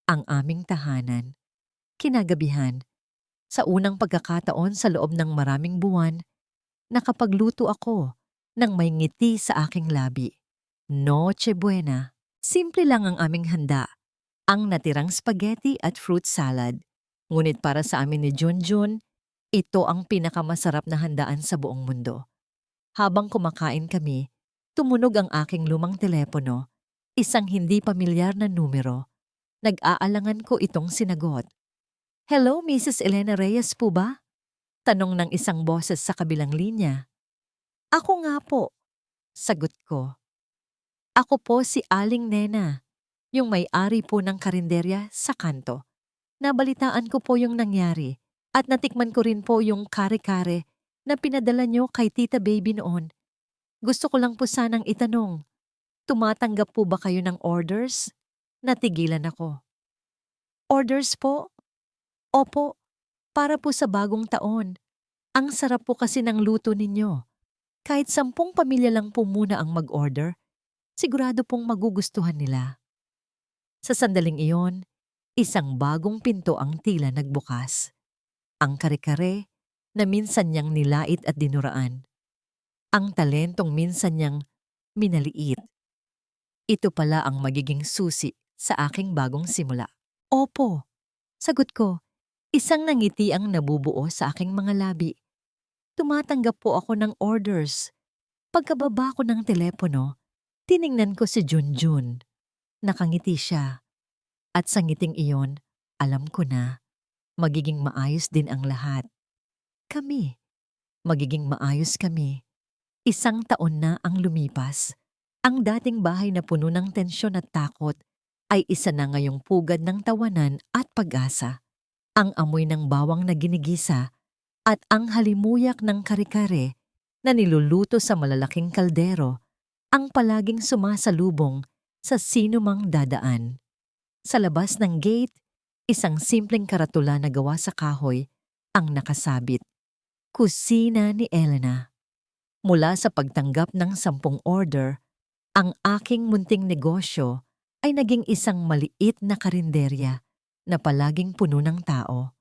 ang aming tahanan. Kinagabihan, sa unang pagkakataon sa loob ng maraming buwan, nakapagluto ako ng may ngiti sa aking labi. Noche Buena. Simple lang ang aming handa, ang natirang spaghetti at fruit salad. Ngunit para sa amin ni Junjun, ito ang pinakamasarap na handaan sa buong mundo. Habang kumakain kami, tumunog ang aking lumang telepono, isang hindi pamilyar na numero. Nag-aalangan ko itong sinagot. Hello, Mrs. Elena Reyes po ba? Tanong ng isang boses sa kabilang linya. Ako nga po, sagot ko. Ako po si Aling Nena, yung may-ari po ng karinderya sa kanto. Nabalitaan ko po yung nangyari at natikman ko rin po yung kare-kare na pinadala nyo kay Tita Baby noon. Gusto ko lang po sanang itanong, tumatanggap po ba kayo ng orders? Natigilan ako. Orders po? Opo, para po sa bagong taon. Ang sarap po kasi ng luto ninyo. Kahit 10 pamilya lang po muna ang mag-order, sigurado pong magugustuhan nila. Sa sandaling iyon, isang bagong pinto ang tila nagbukas. Ang kare-kare na minsan niyang nilait at dinuraan. Ang talentong minsan niyang minaliit. Ito pala ang magiging susi sa aking bagong simula. Opo, sagot ko. Isang nangiti ang nabubuo sa aking mga labi. Tumatanggap po ako ng orders. Pagkababa ko ng telepono, tiningnan ko si Junjun. Nakangiti siya. At sa ngiting iyon, alam ko na, magiging maayos din ang lahat. Kami. Magiging maayos kami. 1 taon na ang lumipas. Ang dating bahay na puno ng tensyon at takot ay isa na ngayong pugad ng tawanan at pag-asa. Ang amoy ng bawang na ginigisa at ang halimuyak ng kare-kare na niluluto sa malalaking kaldero ang palaging sumasalubong sa sinumang dadaan. Sa labas ng gate, isang simpleng karatula na gawa sa kahoy ang nakasabit. Kusina ni Elena. Mula sa pagtanggap ng 10 order, ang aking munting negosyo ay naging isang maliit na karinderya na palaging puno ng tao.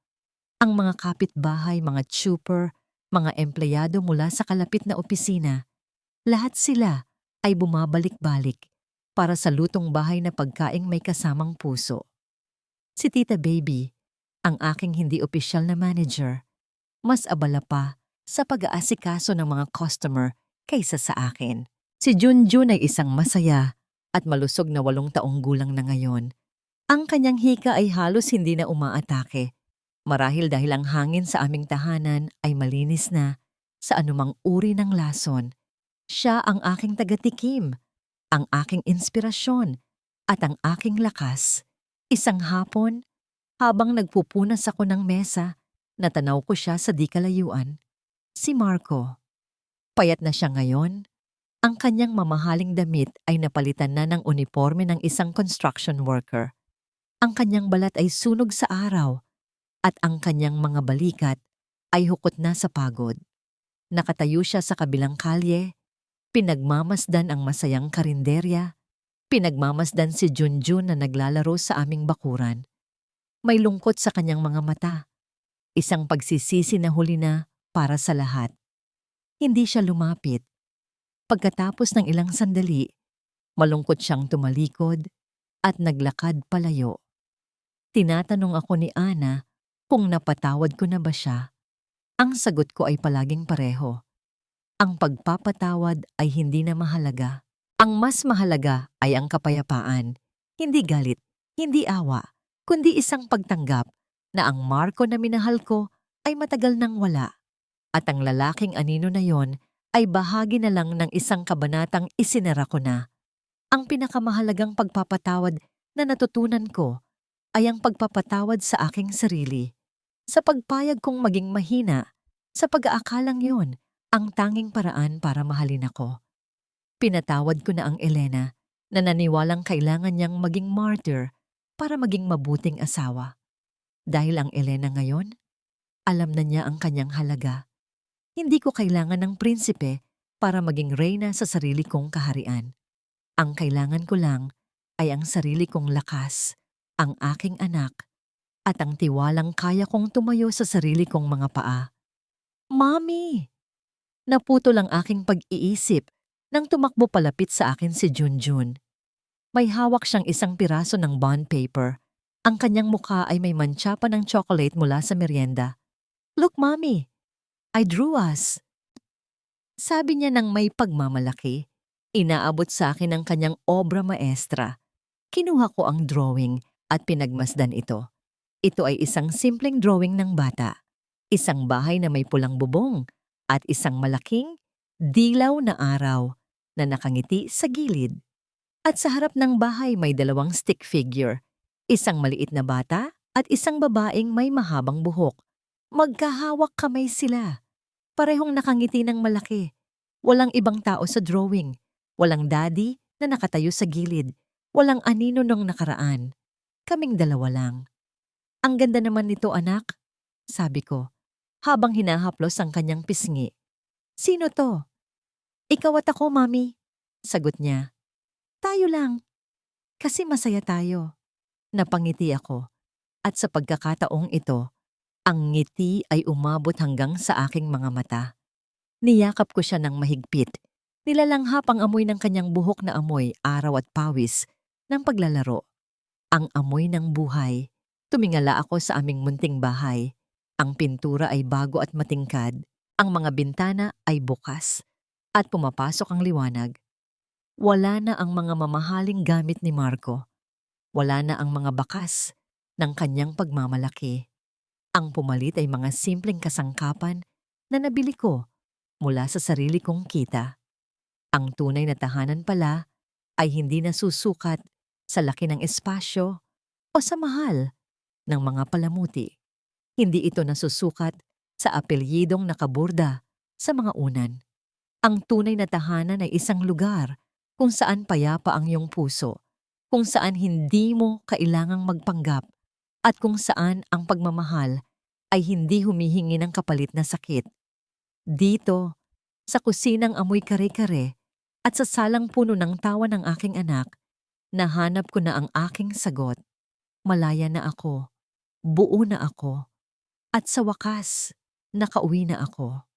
Ang mga kapitbahay, mga tsuper, mga empleyado mula sa kalapit na opisina, lahat sila ay bumabalik-balik para sa lutong bahay na pagkaing may kasamang puso. Si Tita Baby, ang aking hindi opisyal na manager, mas abala pa sa pag-aasikaso ng mga customer kaysa sa akin. Si Junjun ay isang masaya at malusog na 8 taong gulang na ngayon. Ang kanyang hika ay halos hindi na umaatake. Marahil dahil ang hangin sa aming tahanan ay malinis na sa anumang uri ng lason. Siya ang aking tagatikim, ang aking inspirasyon, at ang aking lakas. Isang hapon, habang nagpupunas ako ng mesa, natanaw ko siya sa di kalayuan. Si Marco. Payat na siya ngayon. Ang kanyang mamahaling damit ay napalitan na ng uniforme ng isang construction worker. Ang kanyang balat ay sunog sa araw at ang kanyang mga balikat ay hukot na sa pagod. Nakatayo siya sa kabilang kalye, pinagmamasdan ang masayang karinderya, pinagmamasdan si Junjun na naglalaro sa aming bakuran. May lungkot sa kanyang mga mata, isang pagsisisi na huli na para sa lahat. Hindi siya lumapit. Pagkatapos ng ilang sandali, malungkot siyang tumalikod at naglakad palayo. Tinatanong ako ni Ana kung napatawad ko na ba siya. Ang sagot ko ay palaging pareho. Ang pagpapatawad ay hindi na mahalaga. Ang mas mahalaga ay ang kapayapaan, hindi galit, hindi awa, kundi isang pagtanggap na ang Marco na minahal ko ay matagal nang wala. At ang lalaking anino na yon ay bahagi na lang ng isang kabanatang isinara ko na. Ang pinakamahalagang pagpapatawad na natutunan ko ay ang pagpapatawad sa aking sarili. Sa pagpayag kong maging mahina, sa pag-aakalang yon ang tanging paraan para mahalin ako. Pinatawad ko na ang Elena na naniwalang kailangan niyang maging martyr para maging mabuting asawa. Dahil ang Elena ngayon, alam na niya ang kanyang halaga. Hindi ko kailangan ng prinsipe para maging reyna sa sarili kong kaharian. Ang kailangan ko lang ay ang sarili kong lakas, ang aking anak, at ang tiwalang kaya kong tumayo sa sarili kong mga paa. Mommy! Naputol ang aking pag-iisip nang tumakbo palapit sa akin si Junjun. May hawak siyang isang piraso ng bond paper. Ang kanyang mukha ay may mantsa pa ng chocolate mula sa merienda. Look, Mommy! I drew us. Sabi niya ng may pagmamalaki. Inaabot sa akin ang kanyang obra maestra. Kinuha ko ang drawing at pinagmasdan ito. Ito ay isang simpleng drawing ng bata. Isang bahay na may pulang bubong at isang malaking, dilaw na araw na nakangiti sa gilid. At sa harap ng bahay may dalawang stick figure. Isang maliit na bata at isang babaeng may mahabang buhok. Magkahawak kamay sila. Parehong nakangiti ng malaki. Walang ibang tao sa drawing. Walang daddy na nakatayo sa gilid. Walang anino nung nakaraan. Kaming dalawa lang. Ang ganda naman nito, anak, sabi ko, habang hinahaplos ang kanyang pisngi. Sino to? Ikaw at ako, Mami, sagot niya. Tayo lang. Kasi masaya tayo. Napangiti ako. At sa pagkakataong ito, ang ngiti ay umabot hanggang sa aking mga mata. Niyakap ko siya ng mahigpit. Nilalanghap ang amoy ng kanyang buhok na amoy, araw at pawis, ng paglalaro. Ang amoy ng buhay. Tumingala ako sa aming munting bahay. Ang pintura ay bago at matingkad. Ang mga bintana ay bukas. At pumapasok ang liwanag. Wala na ang mga mamahaling gamit ni Marco. Wala na ang mga bakas ng kanyang pagmamalaki. Ang pumalit ay mga simpleng kasangkapan na nabili ko mula sa sarili kong kita. Ang tunay na tahanan pala ay hindi nasusukat sa laki ng espasyo o sa mahal ng mga palamuti. Hindi ito nasusukat sa apelyidong nakaburda sa mga unan. Ang tunay na tahanan ay isang lugar kung saan payapa ang iyong puso, kung saan hindi mo kailangang magpanggap, at kung saan ang pagmamahal ay hindi humihingi ng kapalit na sakit. Dito, sa kusinang amoy kare-kare at sa salang puno ng tawa ng aking anak, nahanap ko na ang aking sagot. Malaya na ako, buo na ako, at sa wakas, nakauwi na ako.